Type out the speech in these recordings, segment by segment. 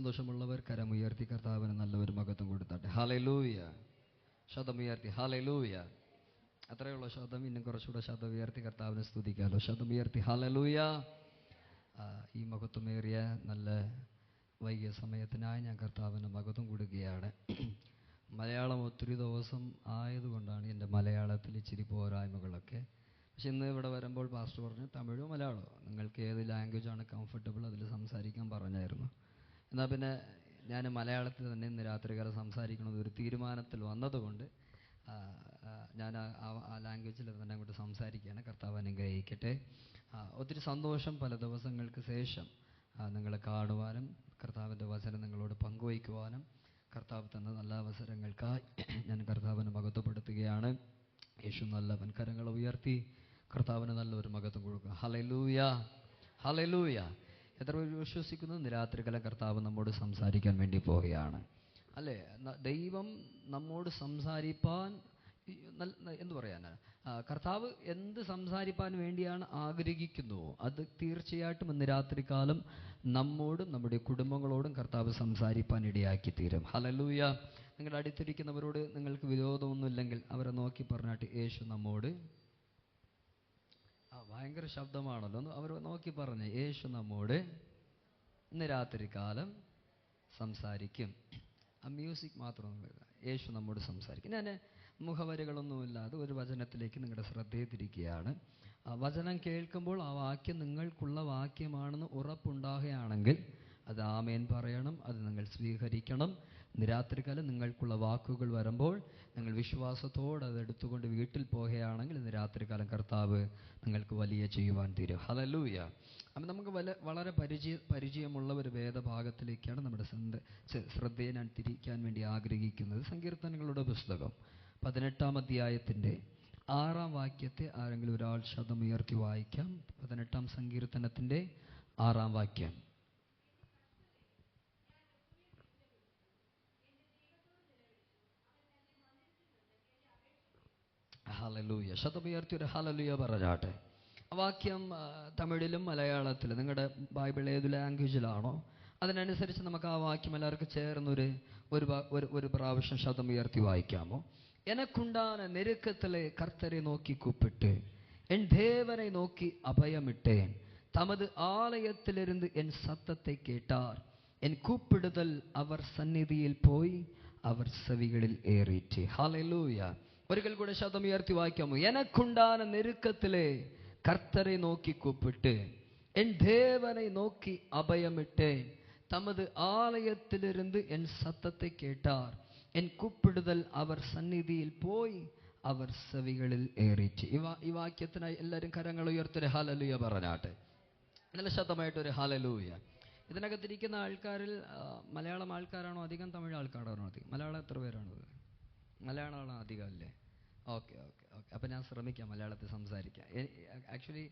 സന്തോഷമുള്ളവർ കരമുയർത്തി കർത്താവിന് നല്ലൊരു മഹത്വം കൊടുത്താട്ടെ. ഹല്ലേലൂയ. ശബ്ദമുയർത്തി ഹല്ലേലൂയ. അത്രയുള്ള ശബ്ദം, ഇന്നും കുറച്ചുകൂടെ ശബ്ദം ഉയർത്തി കർത്താവിനെ സ്തുതിക്കാമല്ലോ. ശബ്ദമുയർത്തി ഹല്ലേലൂയ. ഈ മഹത്വമേറിയ നല്ല വൈകിയ സമയത്തിനായി ഞാൻ കർത്താവിന് മഹത്വം കൊടുക്കുകയാണ്. മലയാളം ഒത്തിരി ദിവസം ആയതുകൊണ്ടാണ് എൻ്റെ മലയാളത്തിൽ ഇച്ചിരി പോരായ്മകളൊക്കെ. പക്ഷെ ഇന്ന് ഇവിടെ വരുമ്പോൾ പാസ്റ്റർ പറഞ്ഞു തമിഴോ മലയാളമോ നിങ്ങൾക്ക് ഏത് ലാംഗ്വേജാണ് കംഫർട്ടബിൾ അതിൽ സംസാരിക്കാൻ പറഞ്ഞായിരുന്നു. എന്നാൽ പിന്നെ ഞാൻ മലയാളത്തിൽ തന്നെ ഇന്ന് രാത്രികാലം സംസാരിക്കണമെന്ന് ഒരു തീരുമാനത്തിൽ വന്നതുകൊണ്ട് ഞാൻ ആ ലാംഗ്വേജിൽ തന്നെ അങ്ങോട്ട് സംസാരിക്കുകയാണ്. കർത്താവ് അനുഗ്രഹിക്കട്ടെ. ഒത്തിരി സന്തോഷം പല ദിവസങ്ങൾക്ക് ശേഷം നിങ്ങളെ കാണുവാനും കർത്താവിൻ്റെ വചനം നിങ്ങളോട് പങ്കുവയ്ക്കുവാനും കർത്താവ് തന്ന നല്ല അവസരങ്ങൾക്കായി ഞാൻ കർത്താവിനെ മഹത്വപ്പെടുത്തുകയാണ്. യേശു നല്ലവൻ. കരങ്ങളെ ഉയർത്തി കർത്താവിന് നല്ലൊരു മഹത്വം കൊടുക്കുക. Hallelujah, hallelujah. എത്ര പേര് വിശ്വസിക്കുന്നു ഇന്ന് രാത്രികാലം കർത്താവ് നമ്മോട് സംസാരിക്കാൻ വേണ്ടി പോവുകയാണ് അല്ലേ? ദൈവം നമ്മോട് സംസാരിപ്പാൻ എന്തു പറയാനാണ്, കർത്താവ് എന്ത് സംസാരിപ്പാൻ വേണ്ടിയാണ് ആഗ്രഹിക്കുന്നുവോ അത് തീർച്ചയായിട്ടും ഇന്ന് രാത്രികാലം നമ്മോടും നമ്മുടെ കുടുംബങ്ങളോടും കർത്താവ് സംസാരിപ്പാൻ ഇടയാക്കി തീരും. ഹല്ലേലൂയ. നിങ്ങളുടെ അടുത്തിരിക്കുന്നവരോട് നിങ്ങൾക്ക് വിരോധമൊന്നുമില്ലെങ്കിൽ അവരെ നോക്കി പറഞ്ഞാട്ട് യേശു നമ്മോട്, ഭയങ്കര ശബ്ദമാണല്ലോ, അവർ നോക്കി പറഞ്ഞ് യേശു നമ്മോട് ഇന്ന് രാത്രികാലം സംസാരിക്കും. ആ മ്യൂസിക് മാത്രം യേശു നമ്മോട് സംസാരിക്കും. ഞാൻ മുഖവരികളൊന്നുമില്ലാതെ ഒരു വചനത്തിലേക്ക് നിങ്ങളുടെ ശ്രദ്ധയെ തിരിക്കുകയാണ്. വചനം കേൾക്കുമ്പോൾ ആ വാക്യം നിങ്ങൾക്കുള്ള വാക്യമാണെന്ന് ഉറപ്പുണ്ടാകുകയാണെങ്കിൽ അത് ആമേൻ പറയണം, അത് നിങ്ങൾ സ്വീകരിക്കണം. ഇന്ന് രാത്രികാലം നിങ്ങൾക്കുള്ള വാക്കുകൾ വരുമ്പോൾ നിങ്ങൾ വിശ്വാസത്തോടെ അത് എടുത്തുകൊണ്ട് വീട്ടിൽ പോകുകയാണെങ്കിൽ ഇന്ന് രാത്രികാലം കർത്താവ് നിങ്ങൾക്ക് വലിയ ചെയ്യുവാൻ തീരും. ഹല്ലേലൂയ. അപ്പം നമുക്ക് വളരെ പരിചയമുള്ള ഒരു വേദഭാഗത്തിലേക്കാണ് നമ്മുടെ ശ്രദ്ധയെ ഞാൻ തിരിക്കാൻ വേണ്ടി ആഗ്രഹിക്കുന്നത്. സങ്കീർത്തനങ്ങളുടെ പുസ്തകം 18-ാം അധ്യായത്തിൻ്റെ 6-ാം വാക്യത്തെ ആരെങ്കിലും ഒരാൾ ശബ്ദമുയർത്തി വായിക്കാം. 18-ാം സങ്കീർത്തനത്തിൻ്റെ 6-ാം വാക്യം. ഹല്ലേലൂയ. ശബ്ദമുയർത്തി ഒരു ഹല്ലേലൂയ പറഞ്ഞാട്ടെ. വാക്യം തമിഴിലും മലയാളത്തിലും നിങ്ങളുടെ ബൈബിൾ ഏത് ലാംഗ്വേജിലാണോ അതിനനുസരിച്ച് നമുക്ക് ആ വാക്യം എല്ലാവർക്കും ചേർന്നൊരു ഒരു പ്രാവശ്യം ശബ്ദമുയർത്തി വായിക്കാമോ? എനക്കുണ്ടാന നെരുക്കത്തിലെ കർത്തരെ നോക്കി കൂപ്പിട്ട് എൻ ദേവനെ നോക്കി അഭയമിട്ടേൻ. തമത് ആലയത്തിലിരുന്ന് എൻ സത്തത്തെ കേട്ടാർ. എൻ കൂപ്പിടുതൽ അവർ സന്നിധിയിൽ പോയി അവർ ചെവികളിൽ ഏറിയിട്ട്. ഹല്ലേലൂയ. ഒരിക്കൽ കൂടെ ശബ്ദമുയർത്തി വായിക്കാമോ? എനക്കുണ്ടാന നെരുക്കത്തിലെ കർത്തരെ നോക്കി കൂപ്പിട്ട് എൻ ദേവനെ നോക്കി അഭയമിട്ടേൻ. തമത് ആലയത്തിലിരുന്ന് എൻ സത്തത്തെ കേട്ടാർ. എൻ കൂപ്പിടുതൽ അവർ സന്നിധിയിൽ പോയി അവർ ചെവികളിൽ ഏറിയിട്ട്. ഈ വാക്യത്തിനായി എല്ലാവരും കരങ്ങൾ ഉയർത്തൊരു ഹല്ലേലൂയ പറഞ്ഞാട്ടെ. നല്ല ശബ്ദമായിട്ടൊരു ഹല്ലേലൂയ. ഇതിനകത്തിരിക്കുന്ന ആൾക്കാരിൽ മലയാളം ആൾക്കാരാണോ അധികം, തമിഴ് ആൾക്കാരാണോ അധികം? മലയാളം എത്ര പേരാണത്? മലയാളമാണോ അധികം അല്ലേ? Okay okay okay. അപ്പം ഞാൻ ശ്രമിക്കാം മലയാളത്തിൽ സംസാരിക്കാം. ആക്ച്വലി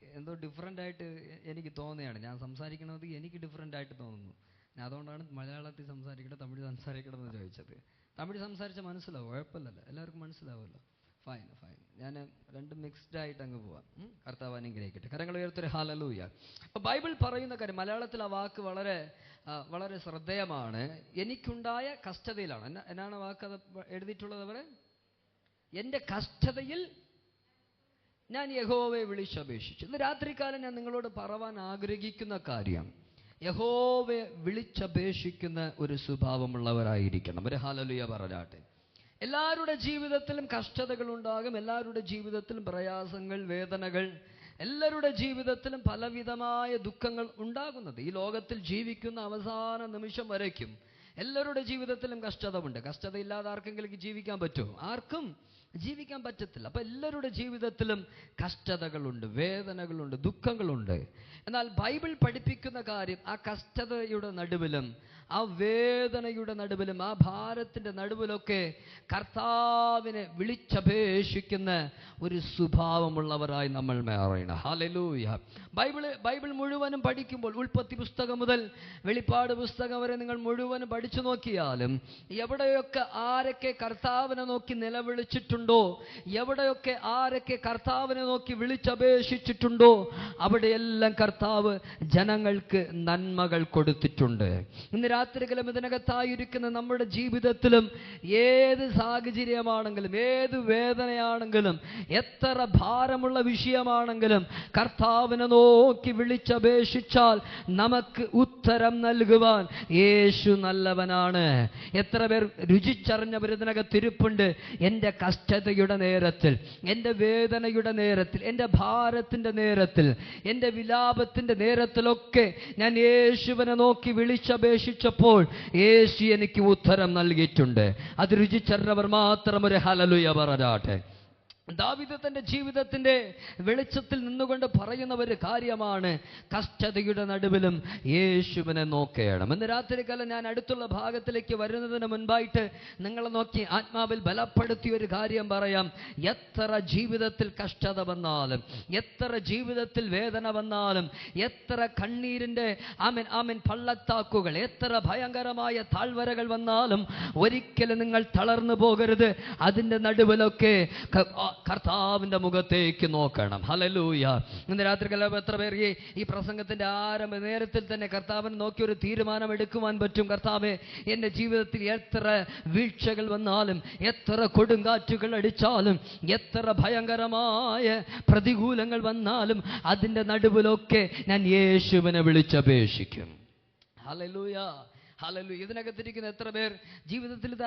എന്തോ ഡിഫറെൻ്റ് ആയിട്ട് എനിക്ക് തോന്നുകയാണ്. ഞാൻ സംസാരിക്കണത് എനിക്ക് ഡിഫറെൻ്റ് ആയിട്ട് തോന്നുന്നു. ഞാൻ അതുകൊണ്ടാണ് മലയാളത്തിൽ സംസാരിക്കട്ടെ തമിഴ് സംസാരിക്കണം എന്ന് ചോദിച്ചത്. തമിഴ് സംസാരിച്ചാൽ മനസ്സിലാവും, കുഴപ്പമില്ലല്ലോ, എല്ലാവർക്കും മനസ്സിലാവുമല്ലോ. Fine fine. ഞാൻ രണ്ടും മിക്സ്ഡ് ആയിട്ട് അങ്ങ് പോവാം. കർത്താവ് അനുഗ്രഹിക്കട്ടെ. കരങ്ങൾ ഉയർത്തൊരു ഹല്ലേലൂയ. അപ്പോൾ ബൈബിൾ പറയുന്ന കാര്യം, മലയാളത്തിൽ ആ വാക്ക് വളരെ വളരെ ശ്രദ്ധേയമാണ്. എനിക്കുണ്ടായ കഷ്ടതയിലാണ്. എന്നാണ് വാക്ക് അത് എഴുതിയിട്ടുള്ളത്? അവർ എൻ്റെ കഷ്ടതയിൽ ഞാൻ യഹോവയെ വിളിച്ചപേക്ഷിച്ചു. ഇന്ന് രാത്രികാലം ഞാൻ നിങ്ങളോട് പറവാൻ ആഗ്രഹിക്കുന്ന കാര്യം, യഹോവയെ വിളിച്ചപേക്ഷിക്കുന്ന ഒരു സ്വഭാവമുള്ളവരായിരിക്കണം. ഒരു ഹല്ലേലൂയ പറഞ്ഞാട്ടെ. എല്ലാവരുടെ ജീവിതത്തിലും കഷ്ടതകൾ ഉണ്ടാകും, എല്ലാവരുടെ ജീവിതത്തിലും പ്രയാസങ്ങൾ, വേദനകൾ, എല്ലാവരുടെ ജീവിതത്തിലും പലവിധമായ ദുഃഖങ്ങൾ ഉണ്ടാകുന്നത്. ഈ ലോകത്തിൽ ജീവിക്കുന്ന അവസാന നിമിഷം വരയ്ക്കും എല്ലാവരുടെ ജീവിതത്തിലും കഷ്ടതയുണ്ട്. കഷ്ടതയില്ലാതെ ആർക്കെങ്കിലും ജീവിക്കാൻ പറ്റുമോ? ആർക്കും ജീവിക്കാൻ പറ്റത്തില്ല. അപ്പം എല്ലാവരുടെ ജീവിതത്തിലും കഷ്ടതകളുണ്ട്, വേദനകളുണ്ട്, ദുഃഖങ്ങളുണ്ട്. എന്നാൽ ബൈബിൾ പഠിപ്പിക്കുന്ന കാര്യം, ആ കഷ്ടതയുടെ നടുവിലും ആ വേദനയുടെ നടുവിലും ആ ഭാരത്തിൻ്റെ നടുവിലൊക്കെ കർത്താവിനെ വിളിച്ചപേക്ഷിക്കുന്ന ഒരു സ്വഭാവമുള്ളവരായി നമ്മൾ മാറണം. ഹല്ലേലൂയ. ബൈബിൾ മുഴുവനും പഠിക്കുമ്പോൾ, ഉൽപ്പത്തി പുസ്തകം മുതൽ വെളിപ്പാട് പുസ്തകം വരെ നിങ്ങൾ മുഴുവനും പഠിച്ചു നോക്കിയാലും എവിടെയൊക്കെ ആരൊക്കെ കർത്താവിനെ നോക്കി നിലവിളിച്ചിട്ടുണ്ട് പ്രാർത്ഥിച്ചിട്ടുണ്ടോ, എവിടെയൊക്കെ ആരൊക്കെ കർത്താവിനെ നോക്കി വിളിച്ചപേക്ഷിച്ചിട്ടുണ്ടോ, അവിടെയെല്ലാം കർത്താവ് ജനങ്ങൾക്ക് നന്മകൾ കൊടുത്തിട്ടുണ്ട്. ഇന്ന് രാത്രികാലം ഇതിനകത്തായിരിക്കുന്ന നമ്മുടെ ജീവിതത്തിലും ഏത് സാഹചര്യമാണെങ്കിലും, ഏത് വേദനയാണെങ്കിലും, എത്ര ഭാരമുള്ള വിഷയമാണെങ്കിലും കർത്താവിനെ നോക്കി വിളിച്ചപേക്ഷിച്ചാൽ നമുക്ക് ഉത്തരം നൽകുവാൻ യേശു നല്ലവനാണ്. എത്ര പേർ രുചിച്ചറിഞ്ഞവർ ഇതിനകത്തിരിപ്പുണ്ട്. എൻ്റെ കഷ്ടതയുടെ നേരത്തിൽ, എൻ്റെ വേദനയുടെ നേരത്തിൽ, എൻ്റെ ഭാരത്തിൻ്റെ നേരത്തിൽ, എൻ്റെ വിലാപത്തിൻ്റെ നേരത്തിലൊക്കെ ഞാൻ യേശുവിനെ നോക്കി വിളിച്ചപേക്ഷിച്ചപ്പോൾ യേശു എനിക്ക് ഉത്തരം നൽകിയിട്ടുണ്ട്. അത് രുചിച്ചറിഞ്ഞവർ മാത്രം ഒരു ഹല്ലേലൂയ പറഞ്ഞാട്ടെ. ദാവീദ് തന്റെ ജീവിതത്തിന്റെ വെളിച്ചത്തിൽ നിന്നുകൊണ്ട് പറയുന്ന ഒരു കാര്യമാണ്, കഷ്ടതയുടെ നടുവിലും യേശുവിനെ നോക്കണം. ഇന്ന് രാത്രികാലം ഞാൻ അടുത്തുള്ള ഭാഗത്തിലേക്ക് വരുന്നതിന് മുൻപായിട്ട് നിങ്ങളെ നോക്കി ആത്മാവിൽ ബലപ്പെടുത്തിയ ഒരു കാര്യം പറയാം. എത്ര ജീവിതത്തിൽ കഷ്ടത വന്നാലും, എത്ര ജീവിതത്തിൽ വേദന വന്നാലും, എത്ര കണ്ണീരിന്റെ ആമേൻ പള്ളത്താക്കുകൾ, എത്ര ഭയങ്കരമായ താഴ്വരകൾ വന്നാലും ഒരിക്കലും നിങ്ങൾ തളർന്നു പോകരുത്. അതിൻ്റെ നടുവിലൊക്കെ കർത്താവിന്റെ മുഖത്തേക്ക് നോക്കണം. ഹല്ലേലൂയ. ഇന്ന് രാത്രികാലം എത്ര പേർ ഈ പ്രസംഗത്തിന്റെ ആരംഭ നേരത്തിൽ തന്നെ കർത്താവിനെ നോക്കി ഒരു തീരുമാനം എടുക്കുവാൻ പറ്റും? കർത്താവേ, എൻ്റെ ജീവിതത്തിൽ എത്ര വീഴ്ചകൾ വന്നാലും, എത്ര കൊടുങ്കാറ്റുകൾ അടിച്ചാലും, എത്ര ഭയങ്കരമായ പ്രതികൂലങ്ങൾ വന്നാലും അതിൻ്റെ നടുവിലൊക്കെ ഞാൻ യേശുവിനെ വിളിച്ചപേക്ഷിക്കും. Hallelujah, hallelujah. ഇതിനകത്തിരിക്കുന്ന എത്ര പേർ ജീവിതത്തിൽ ഇത്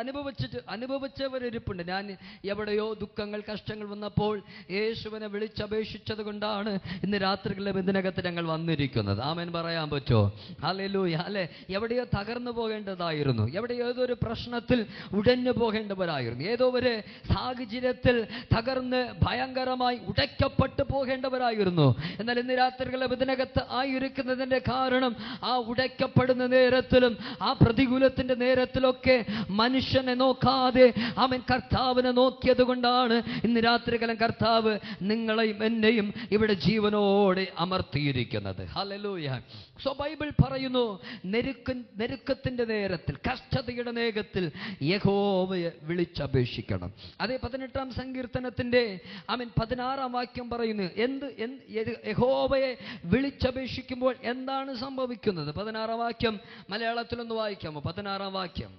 അനുഭവിച്ചവരിപ്പുണ്ട്. ഞാൻ എവിടെയോ ദുഃഖങ്ങൾ, കഷ്ടങ്ങൾ വന്നപ്പോൾ യേശുവിനെ വിളിച്ചപേക്ഷിച്ചത് കൊണ്ടാണ് ഇന്ന് രാത്രികളിലും ഇതിനകത്ത് ഞങ്ങൾ വന്നിരിക്കുന്നത്. ആമേൻ പറയാൻ പറ്റുമോ? ഹല്ലേലൂയ. അല്ലെ, എവിടെയോ തകർന്നു പോകേണ്ടതായിരുന്നു, എവിടെയോ ഏതൊരു പ്രശ്നത്തിൽ ഉടഞ്ഞു പോകേണ്ടവരായിരുന്നു, ഏതോ ഒരു സാഹചര്യത്തിൽ തകർന്ന് ഭയങ്കരമായി ഉടയ്ക്കപ്പെട്ടു പോകേണ്ടവരായിരുന്നു. എന്നാൽ ഇന്ന് രാത്രികളിലും ഇതിനകത്ത് ആയിരിക്കുന്നതിന്റെ കാരണം ആ ഉടയ്ക്കപ്പെടുന്ന നേരത്തിലും ആ പ്രതികൂലത്തിന്റെ നേരത്തിലൊക്കെ മനുഷ്യനെ നോക്കാതെ അവൻ കർത്താവിനെ നോക്കിയത് കൊണ്ടാണ് ഇന്ന് രാത്രികാലം കർത്താവ് നിങ്ങളെയും എന്നെയും ഇവിടെ ജീവനോടെ അമർത്തിയിരിക്കുന്നത്. ഹല്ലേലൂയ. സോ ബൈബിൾ പറയുന്നു, നെരുക്കത്തിന്റെ നേരത്തിൽ, കഷ്ടതയുടെ നേരത്തിൽ യഹോവയെ വിളിച്ചപേക്ഷിക്കണം. അതേ 18-ാം സങ്കീർത്തനത്തിന്റെ 16-ാം വാക്യം പറയുന്നു, യഹോവയെ വിളിച്ചപേക്ഷിക്കുമ്പോൾ എന്താണ് സംഭവിക്കുന്നത്? 16-ാം വാക്യം മലയാളത്തിലൊന്ന് വായിക്കാമോ? 16-ാം വാക്യം.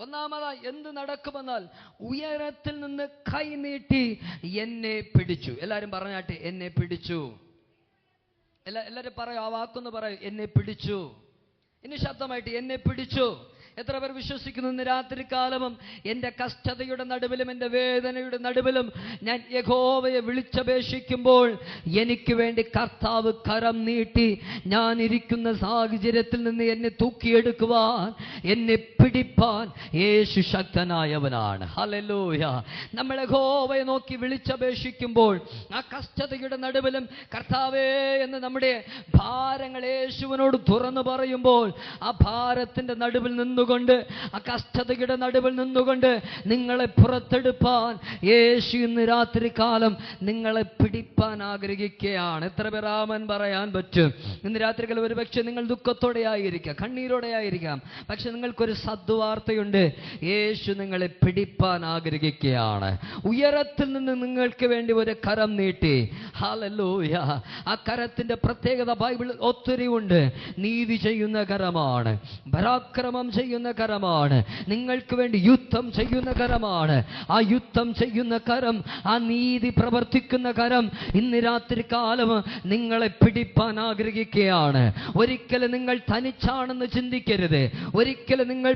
ഒന്നാമതായി എന്ത് നടക്കുമെന്നാൽ ഉയരത്തിൽ നിന്ന് കൈ നീട്ടി എന്നെ പിടിച്ചു. എല്ലാരും പറഞ്ഞാട്ടെ, എന്നെ പിടിച്ചു. എല്ലാരും പറയൂ, ആ വാക്കൊന്ന് പറയൂ, എന്നെ പിടിച്ചു. ഇനി ശബ്ദമായിട്ട്, എന്നെ പിടിച്ചു. എത്ര പേർ വിശ്വസിക്കുന്നു ഇന്ന് രാത്രികാലവും എൻ്റെ കഷ്ടതയുടെ നടുവിലും എൻ്റെ വേദനയുടെ നടുവിലും ഞാൻ യഹോവയെ വിളിച്ചപേക്ഷിക്കുമ്പോൾ എനിക്ക് വേണ്ടി കർത്താവ് കരം നീട്ടി ഞാൻ ഇരിക്കുന്ന സാഹചര്യത്തിൽ നിന്ന് എന്നെ തൂക്കിയെടുക്കുവാൻ, എന്നെ പിടിപ്പാൻ യേശു ശക്തനായവനാണ്. ഹല്ലേലൂയ. നമ്മൾ യഹോവയെ നോക്കി വിളിച്ചപേക്ഷിക്കുമ്പോൾ ആ കഷ്ടതയുടെ നടുവിലും കർത്താവേ എന്ന് നമ്മുടെ ഭാരങ്ങൾ യേശുവിനോട് തുറന്നു പറയുമ്പോൾ ആ ഭാരത്തിന്റെ നടുവിൽ നിന്നു കൊണ്ട്, ആ കഷ്ടതയുടെ നടുവിൽ നിന്നുകൊണ്ട് നിങ്ങളെ പുറത്തെടുപ്പാൻ യേശു ഇന്ന് രാത്രികാലം നിങ്ങളെ പിടിപ്പാൻ ആഗ്രഹിക്കുകയാണ്. എത്ര പേർ ആമേൻ പറയാൻ പറ്റും? ഇന്ന് രാത്രികാലം ഒരു പക്ഷേ നിങ്ങൾ ദുഃഖത്തോടെ ആയിരിക്കാം, കണ്ണീരോടെ ആയിരിക്കാം, പക്ഷെ നിങ്ങൾക്കൊരു സദ്വാർത്തയുണ്ട്. യേശു നിങ്ങളെ പിടിപ്പാൻ ആഗ്രഹിക്കുകയാണ്. ഉയരത്തിൽ നിന്ന് നിങ്ങൾക്ക് വേണ്ടി ഒരു കരം നീട്ടി. ഹല്ലേലൂയ. ആ കരത്തിന്റെ പ്രത്യേകത ബൈബിളിൽ ഒത്തിരി ഉണ്ട്. നീതി ചെയ്യുന്ന കരമാണ്, പരാക്രമം ചെയ്യുന്ന കരമാണ്, നിങ്ങൾക്ക് വേണ്ടി യുദ്ധം ചെയ്യുന്ന കരമാണ്. ആ യുദ്ധം ചെയ്യുന്ന കരം, ആ നീതി പ്രവർത്തിക്കുന്ന കരം ഇന്ന് രാത്രി കാലം നിങ്ങളെ പിടിപ്പാൻ ആഗ്രഹിക്കുകയാണ്. ഒരിക്കലും നിങ്ങൾ തനിച്ചാണെന്ന് ചിന്തിക്കരുത്. ഒരിക്കലും നിങ്ങൾ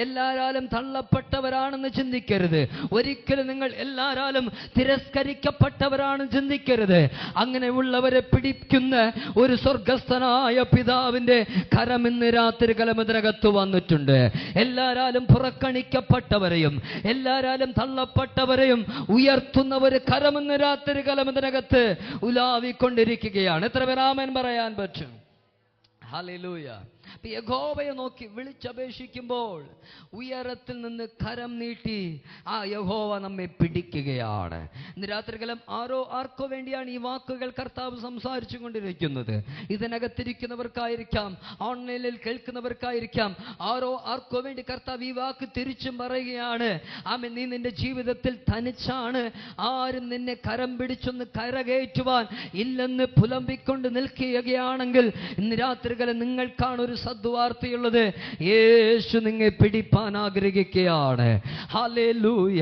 എല്ലാരാലും തള്ളപ്പെട്ടവരാണെന്ന് ചിന്തിക്കരുത്. ഒരിക്കലും നിങ്ങൾ എല്ലാരാലും തിരസ്കരിക്കപ്പെട്ടവരാണെന്ന് ചിന്തിക്കരുത്. അങ്ങനെയുള്ളവരെ പിടിക്കുന്ന ഒരു സ്വർഗസ്ഥനായ പിതാവിന്റെ കരം ഇന്ന് രാത്രി കലമതിനകത്ത് വന്നിട്ടുണ്ട്. എല്ലാരാലും പുറക്കണിക്കപ്പെട്ടവരെയും എല്ലാരാലും തള്ളപ്പെട്ടവരെയും ഉയർത്തുന്ന ഒരു കരമെന്ന് രാത്രി കലമതിനകത്ത് ഉലാവിക്കൊണ്ടിരിക്കുകയാണ്. എത്ര പേർ ആമേൻ പറയാൻ പറ്റും? ഹല്ലേലൂയ. യഹോവയെ നോക്കി വിളിച്ചപേക്ഷിക്കുമ്പോൾ ഉയരത്തിൽ നിന്ന് കരം നീട്ടി ആ യഹോവ നമ്മെ പിടിക്കുകയാണ്. ഇന്ന് രാത്രികാലം ആർക്കോ വേണ്ടിയാണ് ഈ വാക്കുകൾ കർത്താവ് സംസാരിച്ചു കൊണ്ടിരിക്കുന്നത്. ഇതിനകത്തിരിക്കുന്നവർക്കായിരിക്കാം, ഓൺലൈനിൽ കേൾക്കുന്നവർക്കായിരിക്കാം, ആർക്കോ വേണ്ടി കർത്താവ് ഈ വാക്ക് തിരിച്ചും പറയുകയാണ്. ആമേൻ. നീ നിന്റെ ജീവിതത്തിൽ തനിച്ചാണ്, ആരും നിന്നെ കരം പിടിച്ചൊന്ന് കരകയറ്റുവാൻ ഇല്ലെന്ന് പുലമ്പിക്കൊണ്ട് നിൽക്കുകയാണെങ്കിൽ ഇന്ന് രാത്രികാലം നിങ്ങൾക്കാണ് ഒരു സദ്വാർത്തയുള്ളത്. യേശു നിന്നെ പിടിപ്പാൻ ആഗ്രഹിക്കുകയാണ്. ഹല്ലേലൂയ.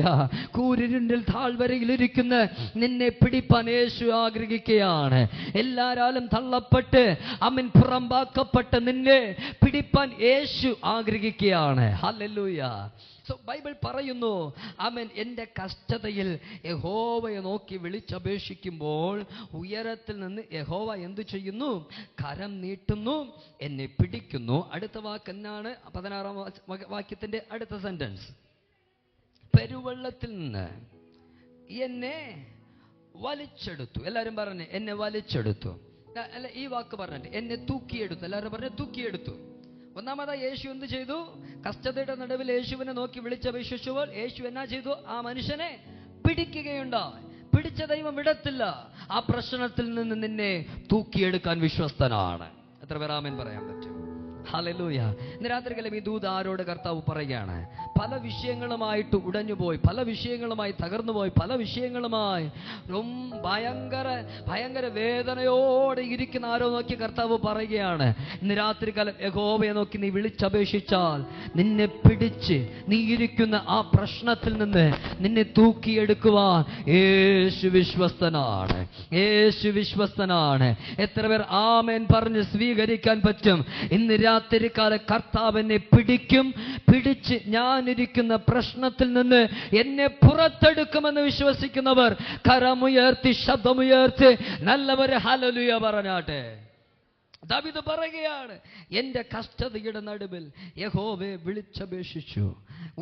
കൂരിരുണ്ടിൽ താഴ്വരയിലിരിക്കുന്ന നിന്നെ പിടിപ്പാൻ യേശു ആഗ്രഹിക്കുകയാണ്. എല്ലാരാലും തള്ളപ്പെട്ട് അവൻ പുറമ്പാക്കപ്പെട്ട നിന്നെ പിടിപ്പാൻ യേശു ആഗ്രഹിക്കുകയാണ്. ഹല്ലേലൂയ. ബൈബിൾ പറയുന്നു, ആമേൻ, എൻ്റെ കഷ്ടതയിൽ യഹോവയെ നോക്കി വിളിച്ചപേക്ഷിക്കുമ്പോൾ ഉയരത്തിൽ നിന്ന് യഹോവ എന്തു ചെയ്യുന്നു? കരം നീട്ടുന്നു, എന്നെ പിടിക്കുന്നു. അടുത്ത വാക്ക് എന്നാണ്? 16-ാം വാക്യത്തിന്റെ അടുത്ത സെന്റൻസ്. പെരുവെള്ളത്തിൽ നിന്ന് എന്നെ വലിച്ചെടുത്തു. എല്ലാവരും പറഞ്ഞു എന്നെ വലിച്ചെടുത്തു. അല്ല, ഈ വാക്ക് പറഞ്ഞിട്ട് എന്നെ തൂക്കിയെടുത്തു. എല്ലാവരും പറഞ്ഞു തൂക്കിയെടുത്തു. ഒന്നാമതായി യേശു എന്ത് ചെയ്തു? കഷ്ടതയുടെ നടുവിൽ യേശുവിനെ നോക്കി വിളിച്ചപേക്ഷിച്ചപ്പോൾ യേശു എന്നാ ചെയ്തു? ആ മനുഷ്യനെ പിടിക്കുകയുണ്ടായി. പിടിച്ച ദൈവം വിടത്തില്ല. ആ പ്രശ്നത്തിൽ നിന്ന് നിന്നെ തൂക്കിയെടുക്കാൻ വിശ്വസ്തനാണ്. എത്ര പേർ ആമേൻ പറയാൻ പറ്റും? ഹല്ലേലൂയ. ഇന്ന് രാത്രികാലം ഈ ദൂത് ആരോട് കർത്താവ് പറയുകയാണ്? പല വിഷയങ്ങളുമായിട്ട് ഉടഞ്ഞുപോയി, പല വിഷയങ്ങളുമായി തകർന്നുപോയി, പല വിഷയങ്ങളുമായി ഭയങ്കര വേദനയോടെ ഇരിക്കുന്ന ആരോ നോക്കി കർത്താവ് പറയുകയാണ്, ഇന്ന് രാത്രികാലം യഹോവയെ നോക്കി നീ വിളിച്ചപേക്ഷിച്ചാൽ നിന്നെ പിടിച്ച് നീ ഇരിക്കുന്ന ആ പ്രശ്നത്തിൽ നിന്ന് നിന്നെ തൂക്കിയെടുക്കുവാൻ യേശു വിശ്വസ്തനാണ്. യേശു വിശ്വസ്തനാണ്. എത്ര പേർ ആമേൻ പറഞ്ഞ് സ്വീകരിക്കാൻ പറ്റും? ഇന്ന് രാത്രികാല കർത്താവിനെ പിടിച്ച് ഞാനിരിക്കുന്ന പ്രശ്നത്തിൽ നിന്ന് എന്നെ പുറത്തെടുക്കുമെന്ന് വിശ്വസിക്കുന്നവർ കരമുയർത്തി ശബ്ദമുയർത്തി നല്ലവരെ ഹല്ലേലൂയ പറഞ്ഞാട്ടെ. ദാവീദ് പറയുകയാണ്, എന്റെ കഷ്ടതയുടെ നടുവിൽ യഹോവയെ വിളിച്ചപേക്ഷിച്ചു,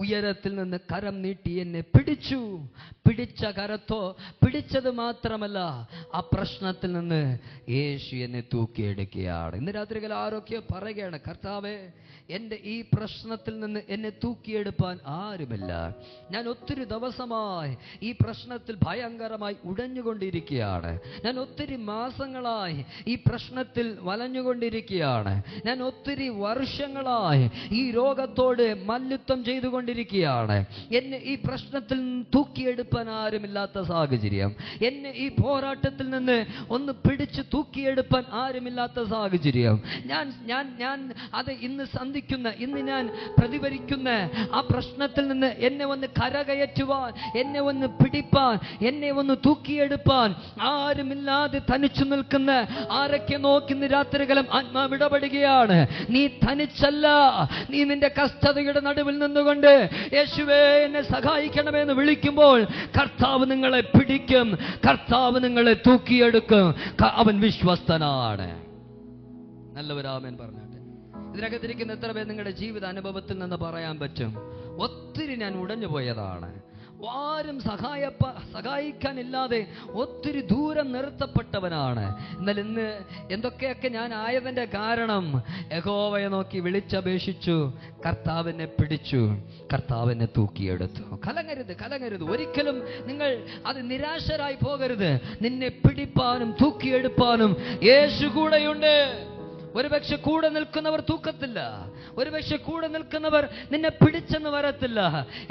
ഉയരത്തിൽ നിന്ന് കരം നീട്ടി എന്നെ പിടിച്ചു. പിടിച്ച കരത്തോ പിടിച്ചത് മാത്രമല്ല, ആ പ്രശ്നത്തിൽ നിന്ന് യേശു എന്നെ തൂക്കിയെടുക്കുകയാണ്. ഇന്ന് രാത്രികൾ ആരൊക്കെയോ പറയുകയാണ്, കർത്താവേ, എൻ്റെ ഈ പ്രശ്നത്തിൽ നിന്ന് എന്നെ തൂക്കിയെടുപ്പാൻ ആരുമില്ല. ഞാൻ ഒത്തിരി ദിവസമായി ഈ പ്രശ്നത്തിൽ ഭയങ്കരമായി ഉടഞ്ഞുകൊണ്ടിരിക്കുകയാണ്. ഞാൻ ഒത്തിരി മാസങ്ങളായി ഈ പ്രശ്നത്തിൽ വലഞ്ഞുകൊണ്ടിരിക്കുകയാണ്. ഞാൻ ഒത്തിരി വർഷങ്ങളായി ഈ രോഗത്തോട് മല്ലുത്തം ചെയ്തുകൊണ്ടിരിക്കുകയാണ്. എന്നെ ഈ പ്രശ്നത്തിൽ നിന്ന് തൂക്കിയെടുപ്പാൻ ആരുമില്ലാത്ത സാഹചര്യം, എന്നെ ഈ പോരാട്ടത്തിൽ നിന്ന് ഒന്ന് പിടിച്ച് തൂക്കിയെടുപ്പാൻ ആരുമില്ലാത്ത സാഹചര്യം. ഞാൻ അത് ഇന്ന് ഞാൻ പ്രതിഫലിക്കുന്ന ആ പ്രശ്നത്തിൽ നിന്ന് എന്നെ ഒന്ന് കരകയറ്റുവാൻ, എന്നെ ഒന്ന് പിടിപ്പാൻ, എന്നെ ഒന്ന് തൂക്കിയെടുപ്പാൻ ആരുമില്ലാതെ തനിച്ചു നിൽക്കുന്ന ആരൊക്കെ നോക്കി ഇന്ന് രാത്രികാലം ആത്മാവ് ഇടപെടുകയാണ്. നീ തനിച്ചല്ല. നീ നിന്റെ കഷ്ടതയുടെ നടുവിൽ നിന്നുകൊണ്ട് യേശുവേ എന്നെ സഹായിക്കണമെന്ന് വിളിക്കുമ്പോൾ കർത്താവ് നിങ്ങളെ പിടിക്കും, കർത്താവ് നിങ്ങളെ തൂക്കിയെടുക്കും. അവൻ വിശ്വസ്തനാണ്. നല്ലവരാമൻ പറഞ്ഞാട്ടെ. ഇതിനകത്തിരിക്കുന്ന എത്ര പേർ നിങ്ങളുടെ ജീവിത അനുഭവത്തിൽ നിന്ന് പറയാൻ പറ്റും, ഒത്തിരി ഞാൻ ഉടഞ്ഞു പോയതാണ്, ആരും സഹായിക്കാനില്ലാതെ ഒത്തിരി ദൂരം നിർത്തപ്പെട്ടവനാണ്. എന്നാൽ ഇന്ന് എന്തൊക്കെയൊക്കെ ഞാൻ ആയതിൻ്റെ കാരണം യഹോവയെ നോക്കി വിളിച്ചപേക്ഷിച്ചു, കർത്താവിനെ പിടിച്ചു, കർത്താവിനെ തൂക്കിയെടുത്തു. കലങ്ങരുത്. ഒരിക്കലും നിങ്ങൾ അത് നിരാശരായി പോകരുത്. നിന്നെ പിടിപ്പാനും തൂക്കിയെടുപ്പാനും യേശു കൂടെയുണ്ട്. ഒരുപക്ഷെ കൂടെ നിൽക്കുന്നവർ തൂക്കത്തില്ല, ഒരുപക്ഷെ കൂടെ നിൽക്കുന്നവർ നിന്നെ പിടിച്ചെന്ന് വരത്തില്ല.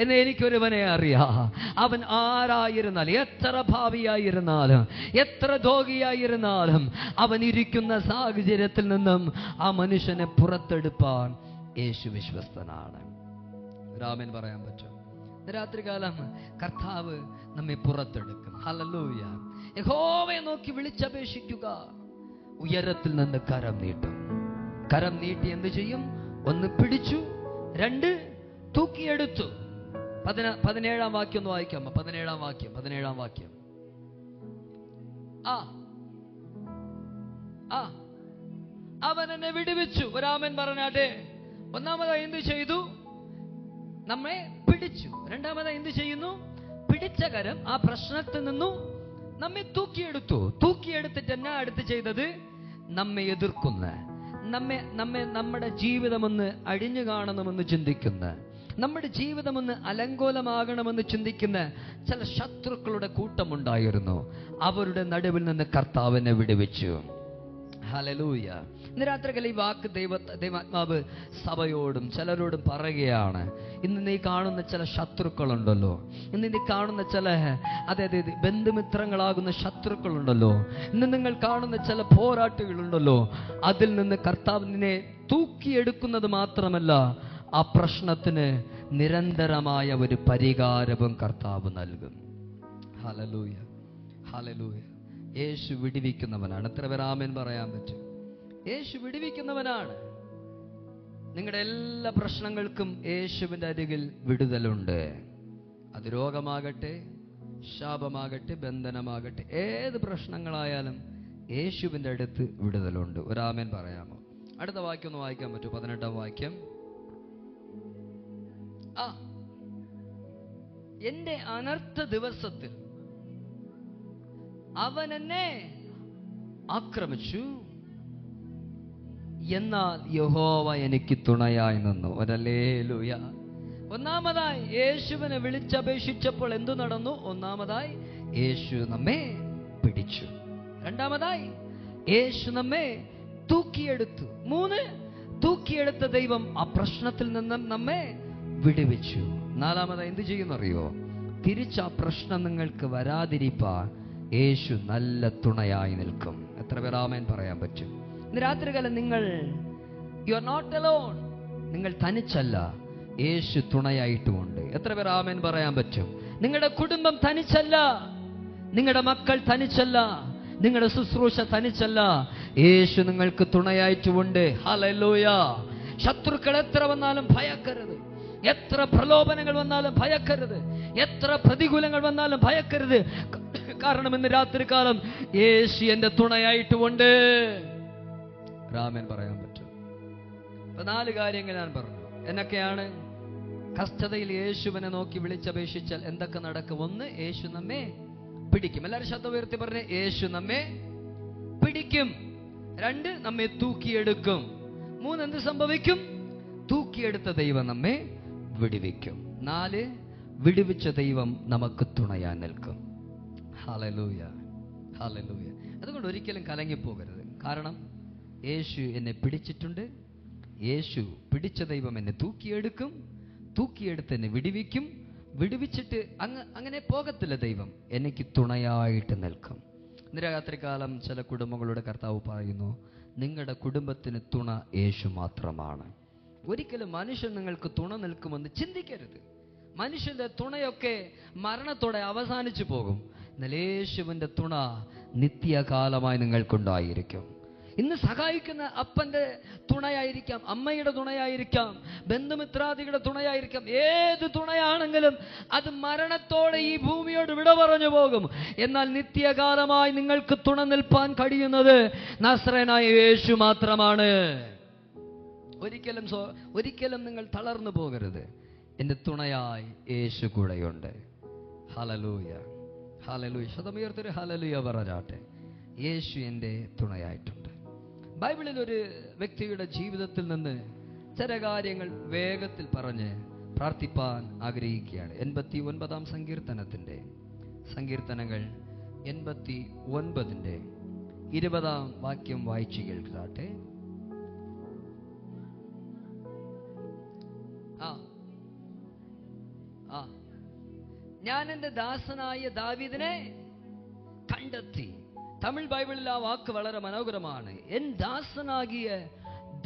എന്ന് എനിക്കൊരുവനെ അറിയാം. അവൻ ആരായിരുന്നാലും, എത്ര ഭാവിയായിരുന്നാലും, എത്ര രോഗിയായിരുന്നാലും, അവൻ ഇരിക്കുന്ന സാഹചര്യത്തിൽ നിന്നും ആ മനുഷ്യനെ പുറത്തെടുപ്പാൻ യേശു വിശ്വസ്തനാണ്. രാമൻ പറയാൻ പറ്റും. രാത്രികാലം കർത്താവ് നമ്മെ പുറത്തെടുക്കും. ഹല്ലേലൂയ. യഹോവയെ നോക്കി വിളിച്ചപേക്ഷിക്കുക, ഉയരത്തിൽ നിന്ന് കരം നീട്ടും. കരം നീട്ടി എന്ത് ചെയ്യും? ഒന്ന് പിടിച്ചു, രണ്ട് തൂക്കിയെടുത്തു. 17-ാം വാക്യം ഒന്ന് വായിക്കാം. 17-ാം വാക്യം. അവൻ എന്നെ വിടുവിച്ചു. ഒരാമൻ പറഞ്ഞാട്ടെ. ഒന്നാമതായി എന്ത് ചെയ്തു? നമ്മെ പിടിച്ചു. രണ്ടാമതായി എന്ത് ചെയ്യുന്നു? പിടിച്ച കരം ആ പ്രശ്നത്തിൽ നിന്നും നമ്മെ തൂക്കിയെടുത്തു. തൂക്കിയെടുത്തിട്ട് എന്നാ അടുത്ത് ചെയ്തത്? നമ്മെ എതിർക്കുന്ന, നമ്മുടെ ജീവിതമൊന്ന് അഴിഞ്ഞു കാണണമെന്ന് ചിന്തിക്കുന്ന, നമ്മുടെ ജീവിതമൊന്ന് അലങ്കോലമാകണമെന്ന് ചിന്തിക്കുന്ന ചില ശത്രുക്കളുടെ കൂട്ടമുണ്ടായിരുന്നു. അവരുടെ നടുവിൽ നിന്ന് കർത്താവിനെ വിടുവിച്ചു. ഹല്ലേലൂയ. ഇന്ന് രാത്രികൾ ഈ വാക്ക് ദൈവാത്മാവ് സഭയോടും ചിലരോടും പറയുകയാണ്. ഇന്ന് നീ കാണുന്ന ചില ശത്രുക്കളുണ്ടല്ലോ, ഇന്ന് നീ കാണുന്ന ചില അതായത് ബന്ധുമിത്രങ്ങളാകുന്ന ശത്രുക്കളുണ്ടല്ലോ, ഇന്ന് നിങ്ങൾ കാണുന്ന ചില പോരാട്ടങ്ങളുണ്ടല്ലോ, അതിൽ നിന്ന് കർത്താവ് നിന്നെ തൂക്കിയെടുക്കുന്നത് മാത്രമല്ല, ആ പ്രശ്നത്തിന് നിരന്തരമായ ഒരു പരിഹാരവും കർത്താവ് നൽകും. ഹല്ലേലൂയ, ഹല്ലേലൂയ. യേശു വിടുവിക്കുന്നവനാണ്. എത്ര പേർ ആമേൻ പറയാൻ പറ്റും? യേശു വിടുവിക്കുന്നവനാണ്. നിങ്ങളുടെ എല്ലാ പ്രശ്നങ്ങൾക്കും യേശുവിൻ്റെ അരികിൽ വിടുതലുണ്ട്. അത് രോഗമാകട്ടെ, ശാപമാകട്ടെ, ബന്ധനമാകട്ടെ, ഏത് പ്രശ്നങ്ങളായാലും യേശുവിൻ്റെ അടുത്ത് വിടുതലുണ്ട്. ഒരു ആമേൻ പറയാമോ? അടുത്ത വാക്യം ഒന്ന് വായിക്കാൻ പറ്റുമോ? 18-ാം വാക്യം. എന്റെ അനർത്ഥ ദിവസത്തിൽ അവൻ എന്നെ ആക്രമിച്ചു, എന്നാൽ യഹോവ എനിക്ക് തുണയായി നിന്നു. ഹല്ലേലൂയ. ഒന്നാമതായി യേശുവിനെ വിളിച്ചപേക്ഷിച്ചപ്പോൾ എന്തു നടന്നു? ഒന്നാമതായി യേശു നമ്മെ പിടിച്ചു. രണ്ടാമതായി യേശു നമ്മെ തൂക്കിയെടുത്തു. 3, തൂക്കിയെടുത്ത ദൈവം ആ പ്രശ്നത്തിൽ നിന്നും നമ്മെ വിടുവിച്ചു. നാലാമതായി എന്ത് ചെയ്യുന്നറിയോ? തിരിച്ച് ആ പ്രശ്നം നിങ്ങൾക്ക് വരാതിരിപ്പാൻ യേശു നല്ല തുണയായി നിൽക്കും. എത്ര പേർ ആമേൻ പറയാൻ പറ്റും? ഇന്ന് രാത്രികാലം നിങ്ങൾ യു ആർ നോട്ട് അലോൺ. നിങ്ങൾ തനിച്ചല്ല, യേശു തുണയായിട്ടുമുണ്ട്. എത്ര പേർ ആമേൻ പറയാൻ പറ്റും? നിങ്ങളുടെ കുടുംബം തനിച്ചല്ല, നിങ്ങളുടെ മക്കൾ തനിച്ചല്ല, നിങ്ങളുടെ ശുശ്രൂഷ തനിച്ചല്ല, യേശു നിങ്ങൾക്ക് തുണയായിട്ടുമുണ്ട്. ഹല്ലേലൂയ. ശത്രുക്കൾ എത്ര വന്നാലും ഭയക്കരുത്, എത്ര പ്രലോഭനങ്ങൾ വന്നാലും ഭയക്കരുത്, എത്ര പ്രതികൂലങ്ങൾ വന്നാലും ഭയക്കരുത്. കാരണം ഇന്ന് രാത്രികാലം യേശു എന്റെ തുണയായിട്ടുമുണ്ട്. രാമൻ പറയാൻ പറ്റും. 4 കാര്യങ്ങൾ ഞാൻ പറഞ്ഞു. എന്നൊക്കെയാണ്? കഷ്ടതയിൽ യേശുവിനെ നോക്കി വിളിച്ചപേക്ഷിച്ചാൽ എന്തൊക്കെ നടക്കും? 1, യേശു നമ്മെ പിടിക്കും. എല്ലാവരും ശബ്ദം ഉയർത്തി പറഞ്ഞേ, യേശു നമ്മെ പിടിക്കും. 2, നമ്മെ തൂക്കിയെടുക്കും. 3, എന്ത് സംഭവിക്കും? തൂക്കിയെടുത്ത ദൈവം നമ്മെ വിടുവിക്കും. 4, വിടുവിച്ച ദൈവം നമുക്ക് തുണയാൻ നിൽക്കും. Hallelujah, hallelujah. അതുകൊണ്ട് ഒരിക്കലും കലങ്ങിപ്പോകരുത്. കാരണം യേശു എന്നെ പിടിച്ചിട്ടുണ്ട്. യേശു പിടിച്ച ദൈവം എന്നെ തൂക്കിയെടുക്കും, തൂക്കിയെടുത്ത് എന്നെ വിടുവിക്കും. വിടുവിച്ചിട്ട് അങ്ങനെ പോകത്തില്ല. ദൈവം എനിക്ക് തുണയായിട്ട് നിൽക്കും. ഇന്ന് രാത്രികാലം ചില കുടുംബങ്ങളുടെ കർത്താവ് പറയുന്നു, നിങ്ങളുടെ കുടുംബത്തിന് തുണ യേശു മാത്രമാണ്. ഒരിക്കലും മനുഷ്യൻ നിങ്ങൾക്ക് തുണ നിൽക്കുമെന്ന് ചിന്തിക്കരുത്. മനുഷ്യന്റെ തുണയൊക്കെ മരണത്തോടെ അവസാനിച്ചു പോകും. എന്നാൽ യേശുവിന്റെ തുണ നിത്യകാലമായി നിങ്ങൾക്കുണ്ടായിരിക്കും. ഇന്ന് സഹായിക്കുന്ന അപ്പന്റെ തുണയായിരിക്കാം, അമ്മയുടെ തുണയായിരിക്കാം, ബന്ധുമിത്രാദികളുടെ തുണയായിരിക്കാം. ഏത് തുണയാണെങ്കിലും അത് മരണത്തോടെ ഈ ഭൂമിയോട് വിട പറഞ്ഞു പോകും. എന്നാൽ നിത്യകാലമായി നിങ്ങൾക്ക് തുണ നിൽപ്പാൻ കഴിയുന്നത് നസ്രയനായ യേശു മാത്രമാണ്. ഒരിക്കലും നിങ്ങൾ തളർന്നു പോകരുത്. എൻ്റെ തുണയായി യേശു കൂടെയുണ്ട്. Hallelujah, hallelujah. ശതമുയർത്തൊരു ഹല്ലേലൂയ പറഞ്ഞാട്ടെ. യേശു എൻ്റെ തുണയായിട്ടുണ്ട്. ബൈബിളിൽ ഒരു വ്യക്തിയുടെ ജീവിതത്തിൽ നിന്ന് ചില കാര്യങ്ങൾ വേഗത്തിൽ പറഞ്ഞ് പ്രാർത്ഥിപ്പാൻ ആഗ്രഹിക്കുകയാണ്. 89-ാം സങ്കീർത്തനങ്ങൾ 89-ന്റെ 20-ാം വാക്യം വായിച്ചു കേൾക്കാട്ടെ. ഞാൻ എൻ്റെ ദാസനായ ദാവീദിനെ കണ്ടെത്തി. തമിഴ് ബൈബിളിൽ ആ വാക്ക് വളരെ മനോഹരമാണ്. എൻ ദാസനാകിയ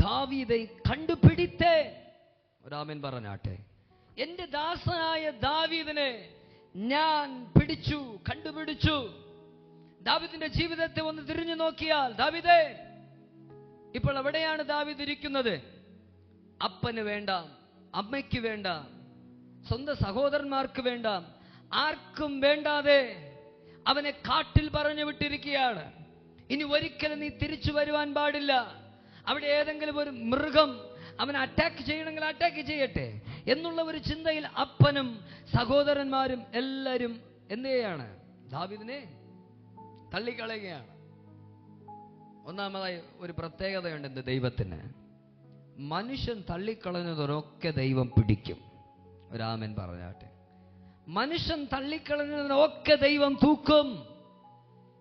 ദാവീദை കണ്ടുപിടിത്തേ. ഒരാമേൻ പറഞ്ഞാട്ടെ. എന്റെ ദാസനായ ദാവീദിനെ ഞാൻ പിടിച്ചു, കണ്ടുപിടിച്ചു. ദാവീദിന്റെ ജീവിതത്തെ ഒന്ന് തിരിഞ്ഞു നോക്കിയാൽ, ദാവീദേ, ഇപ്പോൾ എവിടെയാണ് ദാവീദ് ഇരിക്കുന്നത്? അപ്പന് വേണ്ട, അമ്മയ്ക്ക് വേണ്ട, സ്വന്തം സഹോദരന്മാർക്ക് വേണ്ട, ആർക്കും വേണ്ടാതെ അവനെ കാട്ടിൽ പറഞ്ഞു വിട്ടിരിക്കുകയാണ്. ഇനി ഒരിക്കലും നീ തിരിച്ചു വരുവാൻ പാടില്ല. അവിടെ ഏതെങ്കിലും ഒരു മൃഗം അവനെ അറ്റാക്ക് ചെയ്യണമെങ്കിൽ അറ്റാക്ക് ചെയ്യട്ടെ എന്നുള്ള ഒരു ചിന്തയിൽ അപ്പനും സഹോദരന്മാരും എല്ലാവരും എന്ത് ചെയ്യാണ്? ദാവീദിനെ തള്ളിക്കളയുകയാണ്. ഒന്നാമതായി ഒരു പ്രത്യേകതയുണ്ട് എൻ്റെ ദൈവത്തിന്. മനുഷ്യൻ തള്ളിക്കളഞ്ഞതൊക്കെ ദൈവം പിടിക്കും. ഒരാമൻ പറഞ്ഞാട്ടെ. മനുഷ്യൻ തള്ളിക്കളഞ്ഞതിനൊക്കെ ദൈവം തൂക്കും.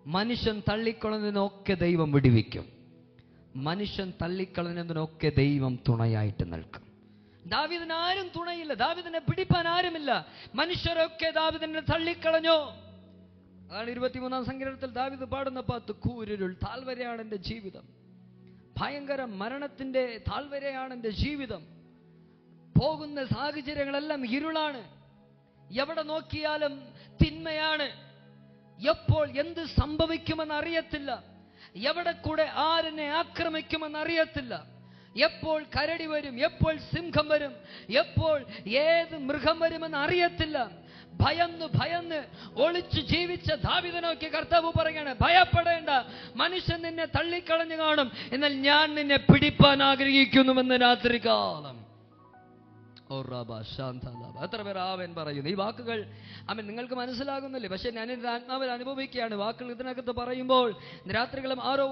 മനുഷ്യൻ തള്ളിക്കളഞ്ഞതിനൊക്കെ ദൈവം വിടുവിക്കും. മനുഷ്യൻ തള്ളിക്കളഞ്ഞതിനൊക്കെ ദൈവം തുണയായിട്ട് നിൽക്കും. ദാവീദിന് ആരും തുണയില്ല, ദാവീദിനെ പിടിപ്പാൻ ആരുമില്ല. മനുഷ്യരൊക്കെ ദാവീദിനെ തള്ളിക്കളഞ്ഞു. അതാണ് 23-ാം സങ്കീർത്തനത്തിൽ ദാവീദ് പാടുന്ന പാട്ട്, കൂരിരുൾ താഴ്വരയാണ് എൻ്റെ ജീവിതം, ഭയങ്കര മരണത്തിന്റെ താഴ്വരയാണ് എൻ്റെ ജീവിതം. പോകുന്ന സാഹചര്യങ്ങളെല്ലാം ഇരുളാണ്, എവിടെ നോക്കിയാലും തിന്മയാണ്, എപ്പോൾ എന്ത് സംഭവിക്കുമെന്ന് അറിയത്തില്ല, എവിടെ കൂടെ ആരെന്നെ ആക്രമിക്കുമെന്ന് അറിയത്തില്ല, എപ്പോൾ കരടി വരും, എപ്പോൾ സിംഹം വരും, എപ്പോൾ ഏത് മൃഗം വരുമെന്ന് അറിയത്തില്ല. ഭയന്ന് ഭയന്ന് ഒളിച്ചു ജീവിച്ച ദാവീദിനൊക്കെ കർത്താവ് പറയാണ്, ഭയപ്പെടേണ്ട, മനുഷ്യൻ നിന്നെ തള്ളിക്കളഞ്ഞു കാണും, എന്നാൽ ഞാൻ നിന്നെ പിടിപ്പാൻ ആഗ്രഹിക്കുന്നുവെന്ന് രാത്രികാലം. എത്ര പേർ ആവൻ പറയുന്നു ഈ വാക്കുകൾ? അവൻ നിങ്ങൾക്ക് മനസ്സിലാകുന്നില്ലേ? പക്ഷെ ഞാൻ എൻ്റെ ആത്മാവിൽ അനുഭവിക്കുകയാണ്. വാക്കുകൾ ഇതിനകത്ത് പറയുമ്പോൾ രാത്രികളും ആരോ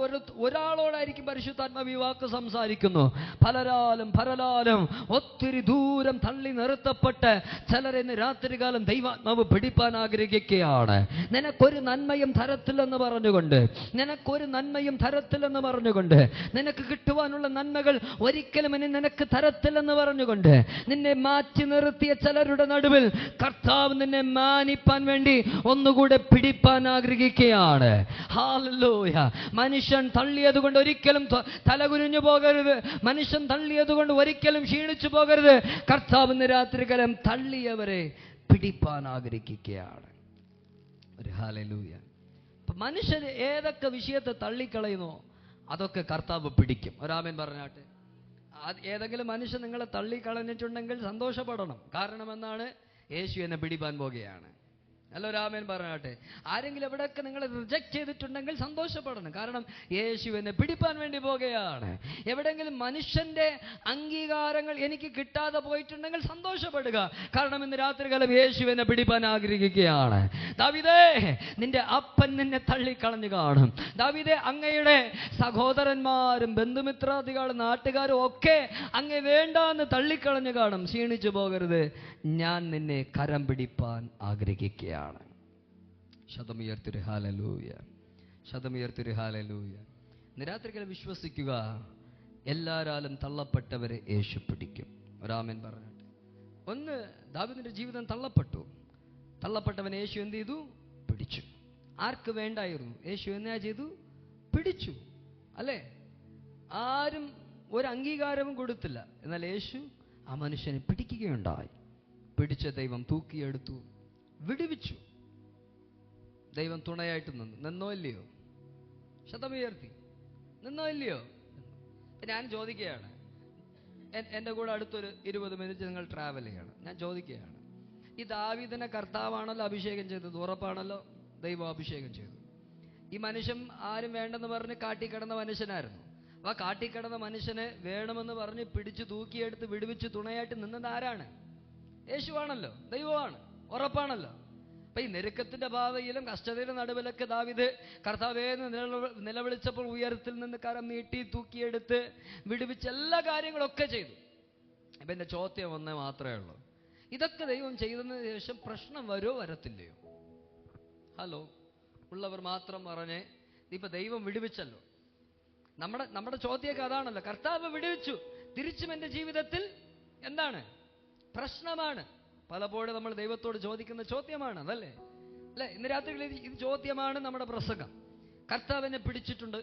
ഒരാളോടായിരിക്കും പരിശുദ്ധാത്മാവ് ഈ വാക്ക് സംസാരിക്കുന്നു. പലരാലും ഒത്തിരി ദൂരം തള്ളി നിർത്തപ്പെട്ട് ചിലരെന്ന് രാത്രികാലം ദൈവാത്മാവ് പിടിപ്പാൻ ആഗ്രഹിക്കുകയാണ്. നിനക്കൊരു നന്മയും തരത്തില്ലെന്ന് പറഞ്ഞുകൊണ്ട്, നിനക്കൊരു നന്മയും തരത്തില്ലെന്ന് പറഞ്ഞുകൊണ്ട്, നിനക്ക് കിട്ടുവാനുള്ള നന്മകൾ ഒരിക്കലും ഇനി നിനക്ക് തരത്തില്ലെന്ന് പറഞ്ഞുകൊണ്ട് നിന്നെ മാറ്റി നിർത്തിയ ചിലരുടെ നടുവിൽ കർത്താവ് നിന്നെ മാനിപ്പാൻ വേണ്ടി ഒന്നുകൂടെ പിടിപ്പാൻ ആഗ്രഹിക്കുകയാണ്. ഹല്ലേലൂയ. മനുഷ്യൻ തള്ളിയത് കൊണ്ട് ഒരിക്കലും തലകുനിഞ്ഞു പോകരുത്. മനുഷ്യൻ തള്ളിയത് കൊണ്ട് ഒരിക്കലും ക്ഷീണിച്ചു പോകരുത്. കർത്താവ് ഇന്ന് രാത്രികാലം തള്ളിയവരെ പിടിപ്പാൻ ആഗ്രഹിക്കുകയാണ്. ഒരു ഹല്ലേലൂയ. മനുഷ്യൻ ഏതൊക്കെ വിഷയത്തെ തള്ളിക്കളയുന്നോ അതൊക്കെ കർത്താവ് പിടിക്കും. ഒരാമേൻ പറഞ്ഞാട്ടെ. ഏതെങ്കിലും മനുഷ്യൻ നിങ്ങളെ തള്ളിക്കളഞ്ഞിട്ടുണ്ടെങ്കിൽ സന്തോഷപ്പെടണം. കാരണം എന്താണ്? യേശു എന്നെ പിടിപ്പാൻ പോകുകയാണ്. അല്ല, ഒരാമേൻ പറഞ്ഞാട്ടെ. ആരെങ്കിലും എവിടെയൊക്കെ നിങ്ങളെ റിജക്റ്റ് ചെയ്തിട്ടുണ്ടെങ്കിൽ സന്തോഷപ്പെടണം. കാരണം യേശു എന്നെ പിടിപ്പാൻ വേണ്ടി പോകുകയാണ്. എവിടെയെങ്കിലും മനുഷ്യന്റെ അംഗീകാരങ്ങൾ എനിക്ക് കിട്ടാതെ പോയിട്ടുണ്ടെങ്കിൽ സന്തോഷപ്പെടുക. കാരണം ഇന്ന് രാത്രികാലം യേശു എന്നെ പിടിപ്പാൻ ആഗ്രഹിക്കുകയാണ്. ദാവീദേ, നിന്റെ അപ്പൻ നിന്നെ തള്ളിക്കളഞ്ഞു കാണും. ദാവീദേ, അങ്ങയുടെ സഹോദരന്മാരും ബന്ധുമിത്രാദികളും നാട്ടുകാരും ഒക്കെ അങ്ങേ വേണ്ടാന്ന് തള്ളിക്കളഞ്ഞു കാണും. ക്ഷീണിച്ചു പോകരുത്, ഞാൻ നിന്നെ കരം പിടിപ്പാൻ ആഗ്രഹിക്കുകയാണ്. ശതമുയർത്തിരു ഹല്ലേലൂയ, ശതമുയർത്തിരു ഹല്ലേലൂയ. നിരാത്രികൾ വിശ്വസിക്കുക, എല്ലാരാലും തള്ളപ്പെട്ടവരെ യേശു പിടിക്കും. ഒരാമൻ പറഞ്ഞിട്ട്. ഒന്ന്, ദാവീദിന്റെ ജീവിതം തള്ളപ്പെട്ടവൻ യേശു എന്ത് ചെയ്തു? പിടിച്ചു. ആർക്ക് വേണ്ടായിരുന്നു? യേശു എന്നാ ചെയ്തു? പിടിച്ചു. അല്ലേ? ആരും ഒരു അംഗീകാരവും കൊടുത്തില്ല. എന്നാൽ യേശു ആ മനുഷ്യനെ പിടിക്കുകയുണ്ടായി. പിടിച്ച ദൈവം തൂക്കിയെടുത്തു, വിടുവിച്ചു. ദൈവം തുണയായിട്ട് നിന്നോ ഇല്ലയോ? ശതമുയർത്തി നിന്നോ ഇല്ലയോ? ഞാൻ ചോദിക്കുകയാണ്, എൻ്റെ കൂടെ അടുത്തൊരു 20 മിനിറ്റ് നിങ്ങൾ ട്രാവൽ ചെയ്യണം. ഞാൻ ചോദിക്കുകയാണ്, ഈ ദാവീദിനെ കർത്താവാണല്ലോ അഭിഷേകം ചെയ്തത്, ഉറപ്പാണല്ലോ? ദൈവം അഭിഷേകം ചെയ്തു. ഈ മനുഷ്യൻ ആരും വേണ്ടെന്ന് പറഞ്ഞ് കാട്ടിക്കിടന്ന മനുഷ്യനായിരുന്നു. ആ കാട്ടിക്കിടന്ന മനുഷ്യനെ വേണമെന്ന് പറഞ്ഞ് പിടിച്ചു തൂക്കിയെടുത്ത് വിടുവിച്ച് തുണയായിട്ട് നിന്നത് ആരാണ്? യേശുവാണല്ലോ, ദൈവമാണ്, ഉറപ്പാണല്ലോ. അപ്പൊ ഈ നെരുക്കത്തിന്റെ പാതയിലും കഷ്ടതയുടെ നടുവിലൊക്കെ ദാവീദ് കർത്താവേന്ന് നിലവിളിച്ചപ്പോൾ ഉയരത്തിൽ നിന്ന് കരം നീട്ടി തൂക്കിയെടുത്ത് വിടുവിച്ച് എല്ലാ കാര്യങ്ങളൊക്കെ ചെയ്തു. അപ്പൊ എന്റെ ചോദ്യം ഒന്നേ മാത്രമേ ഉള്ളൂ, ഇതൊക്കെ ദൈവം ചെയ്തതിന് ശേഷം പ്രശ്നം വരുമോ വരത്തില്ലയോ? ഹലോ, ഉള്ളവർ മാത്രം പറഞ്ഞേ. ഇപ്പൊ ദൈവം വിടുവിച്ചല്ലോ. നമ്മുടെ ചോദ്യമൊക്കെ അതാണല്ലോ. കർത്താവ് വിടുവിച്ചു, തിരിച്ചും എൻ്റെ ജീവിതത്തിൽ എന്താണ് പ്രശ്നമാണ്? പലപ്പോഴും നമ്മൾ ദൈവത്തോട് ചോദിക്കുന്ന ചോദ്യമാണ് അതല്ലേ? അല്ലെ? ഇന്ന് രാത്രി ഇത് ചോദ്യമാണ് നമ്മുടെ പ്രസംഗം. കർത്താവ് എന്നെ പിടിച്ചിട്ടുണ്ട്,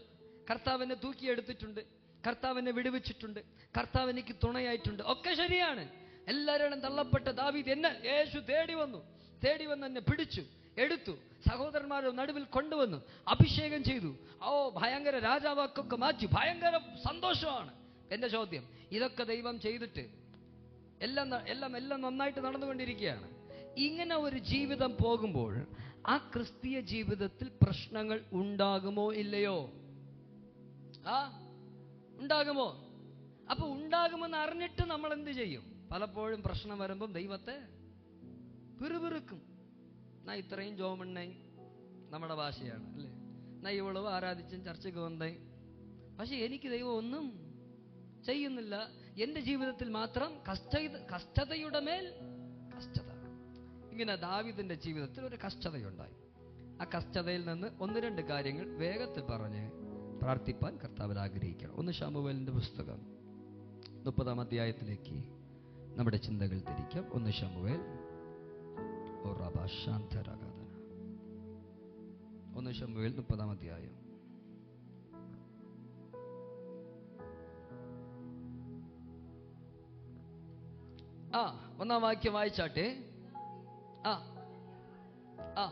കർത്താവ് എന്നെ തൂക്കിയെടുത്തിട്ടുണ്ട്, കർത്താവ് എന്നെ വിടുവിച്ചിട്ടുണ്ട്, കർത്താവ് എനിക്ക് തുണയായിട്ടുണ്ട്, ഒക്കെ ശരിയാണ്. എല്ലാവരും തള്ളപ്പെട്ട ദാവീദ് എന്നെ യേശു തേടി വന്ന് എന്നെ പിടിച്ചു എടുത്തു, സഹോദരന്മാരുടെ നടുവിൽ കൊണ്ടുവന്നു, അഭിഷേകം ചെയ്തു. ഭയങ്കര രാജാവാക്കൊക്കെ മാറ്റി, ഭയങ്കര സന്തോഷമാണ്. എന്റെ ചോദ്യം, ഇതൊക്കെ ദൈവം ചെയ്തിട്ട് എല്ലാം നന്നായിട്ട് നടന്നുകൊണ്ടിരിക്കുകയാണ്. ഇങ്ങനെ ഒരു ജീവിതം പോകുമ്പോൾ ആ ക്രിസ്തീയ ജീവിതത്തിൽ പ്രശ്നങ്ങൾ ഉണ്ടാകുമോ ഇല്ലയോ? ഉണ്ടാകുമോ? അപ്പൊ ഉണ്ടാകുമെന്ന് അറിഞ്ഞിട്ട് നമ്മൾ എന്ത് ചെയ്യും? പലപ്പോഴും പ്രശ്നം വരുമ്പം ദൈവത്തെ പിറുപിറുക്കും. നാ ഇത്രയും ജോമണ്ണ നമ്മുടെ ഭാഷയാണ് അല്ലേ? നാ ഇവളവ് ആരാധിച്ചും ചർച്ചയ്ക്ക് വന്നേ പക്ഷെ എനിക്ക് ദൈവം ഒന്നും ചെയ്യുന്നില്ല. എൻ്റെ ജീവിതത്തിൽ മാത്രം കഷ്ടതയുടെ മേൽ കഷ്ടത. ഇങ്ങനെ ദാവീദിന്റെ ജീവിതത്തിൽ ഒരു കഷ്ടതയുണ്ടായി. ആ കഷ്ടതയിൽ നിന്ന് 1-2 കാര്യങ്ങൾ വേഗത്തിൽ പറഞ്ഞ് പ്രാർത്ഥിപ്പാൻ കർത്താവിൽ ആഗ്രഹിക്കണം. 1 ശമൂവേലിന്റെ പുസ്തകം 30-ാം അധ്യായത്തിലേക്ക് നമ്മുടെ ചിന്തകൾ തിരിക്കാം. 1 ശമൂവേൽ 1 ശമൂവേൽ 30-ാം അധ്യായം. ആ 1-ാം വാക്യം വായിച്ചാട്ടെ. ആ ആ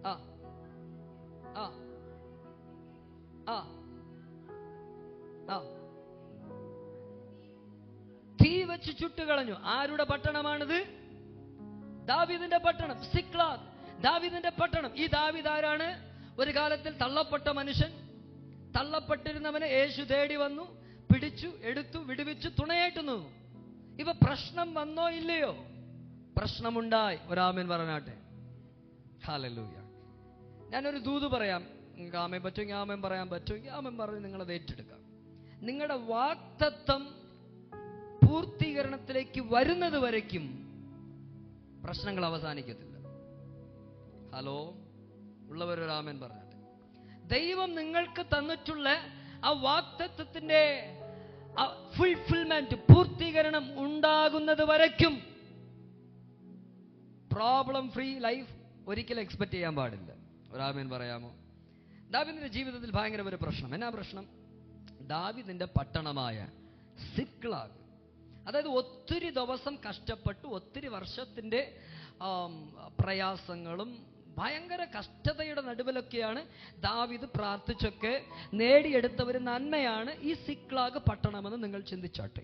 ആ ആ ആ ആ തീ വെച്ച് ചുട്ടുകളഞ്ഞു. ആരുടെ പട്ടണമാണിത്? ദാവീദിന്റെ പട്ടണം, സിക്ലാഗ്, ദാവീദിന്റെ പട്ടണം. ഈ ദാവീദ് ആരാണ്? ഒരു കാലത്തിൽ തള്ളപ്പെട്ട മനുഷ്യൻ. തള്ളപ്പെട്ടിരുന്നവനെ യേശു തേടി വന്നു, പിടിച്ചു, എടുത്തു, വിടുവിച്ചു, തുണയായിട്ട് നിന്നു. ഇപ്പൊ പ്രശ്നം വന്നോ ഇല്ലയോ? പ്രശ്നമുണ്ടായി. ഒരാമേൻ പറഞ്ഞാട്ടെ. ഹല്ലേലൂയ. ഞാനൊരു ദൂത് പറയാം. നിങ്ങൾക്ക് ആമേൻ പറ്റുമെങ്കിൽ ആമേൻ പറയാൻ പറ്റുമെങ്കിൽ ആമേൻ പറഞ്ഞ് നിങ്ങളത് ഏറ്റെടുക്കാം. നിങ്ങളുടെ വാഗ്ദത്തം പൂർത്തീകരണത്തിലേക്ക് വരുന്നത് വരയ്ക്കും പ്രശ്നങ്ങൾ അവസാനിക്കത്തില്ല. ഹലോ ഉള്ളവരൊരാമേൻ പറഞ്ഞാട്ടെ. ദൈവം നിങ്ങൾക്ക് തന്നിട്ടുള്ള ആ വാഗ്ദത്തത്തിന്റെ ഫുൾഫിൽമെന്റ്, പൂർത്തീകരണം ഉണ്ടാകുന്നത് വരയ്ക്കും പ്രോബ്ലം ഫ്രീ ലൈഫ് ഒരിക്കലും എക്സ്പെക്ട് ചെയ്യാൻ പാടില്ല. ഒരാമേൻ പറയാമോ? ദാവീദിന്റെ ജീവിതത്തിൽ ഭയങ്കര ഒരു പ്രശ്നം. എന്നാ പ്രശ്നം? ദാവീദിന്റെ പട്ടണമായ സിക്ലാഗ്, അതായത് ഒത്തിരി ദിവസം കഷ്ടപ്പെട്ടു, ഒത്തിരി വർഷത്തിന്റെ പ്രയാസങ്ങളും ഭയങ്കര കഷ്ടതയുടെ നടുവിലൊക്കെയാണ് ദാവീദ് പ്രാർത്ഥിച്ചൊക്കെ നേടിയെടുത്ത ഒരു നന്മയാണ് ഈ സിക്ലാഗ് പട്ടണമെന്ന് നിങ്ങൾ ചിന്തിച്ചാട്ടെ.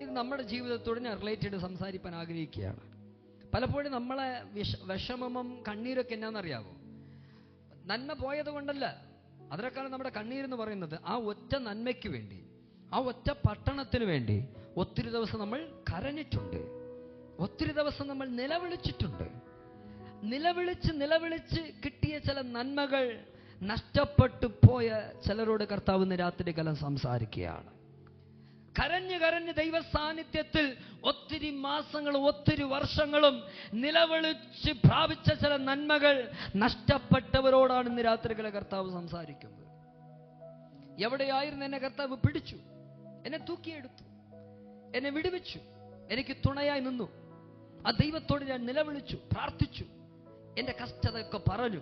ഇത് നമ്മുടെ ജീവിതത്തോട് ഞാൻ റിലേറ്റ് ചെയ്ത് സംസാരിക്കാൻ ആഗ്രഹിക്കുകയാണ്. പലപ്പോഴും നമ്മളെ വിഷമവും കണ്ണീരൊക്കെ എന്നാണെന്നറിയാമോ? നന്മ പോയത് കൊണ്ടല്ല. അതിനേക്കാളും നമ്മുടെ കണ്ണീരെന്ന് പറയുന്നത് ആ ഒറ്റ നന്മയ്ക്ക് വേണ്ടി, ആ ഒറ്റ പട്ടണത്തിന് വേണ്ടി ഒത്തിരി ദിവസം നമ്മൾ കരഞ്ഞിട്ടുണ്ട്, ഒത്തിരി ദിവസം നമ്മൾ നിലവിളിച്ചിട്ടുണ്ട്. നിലവിളിച്ച് കിട്ടിയ ചില നന്മകൾ നഷ്ടപ്പെട്ടു പോയ ചിലരോട് കർത്താവ് ഇന്ന് രാത്രി കാലം സംസാരിക്കുകയാണ്. കരഞ്ഞ് ദൈവ സാന്നിധ്യത്തിൽ ഒത്തിരി മാസങ്ങളും ഒത്തിരി വർഷങ്ങളും നിലവിളിച്ച് പ്രാപിച്ച ചില നന്മകൾ നഷ്ടപ്പെട്ടവരോടാണ് ഇന്ന് രാത്രികളെ കർത്താവ് സംസാരിക്കുന്നത്. എവിടെയായിരുന്നു എന്നെ കർത്താവ് പിടിച്ചു, എന്നെ തൂക്കിയെടുത്തു, എന്നെ വിടുവിച്ചു, എനിക്ക് തുണയായി നിന്നു. ആ ദൈവത്തോട് ഞാൻ നിലവിളിച്ചു, പ്രാർത്ഥിച്ചു, എൻ്റെ കഷ്ടതയൊക്കെ പറഞ്ഞു.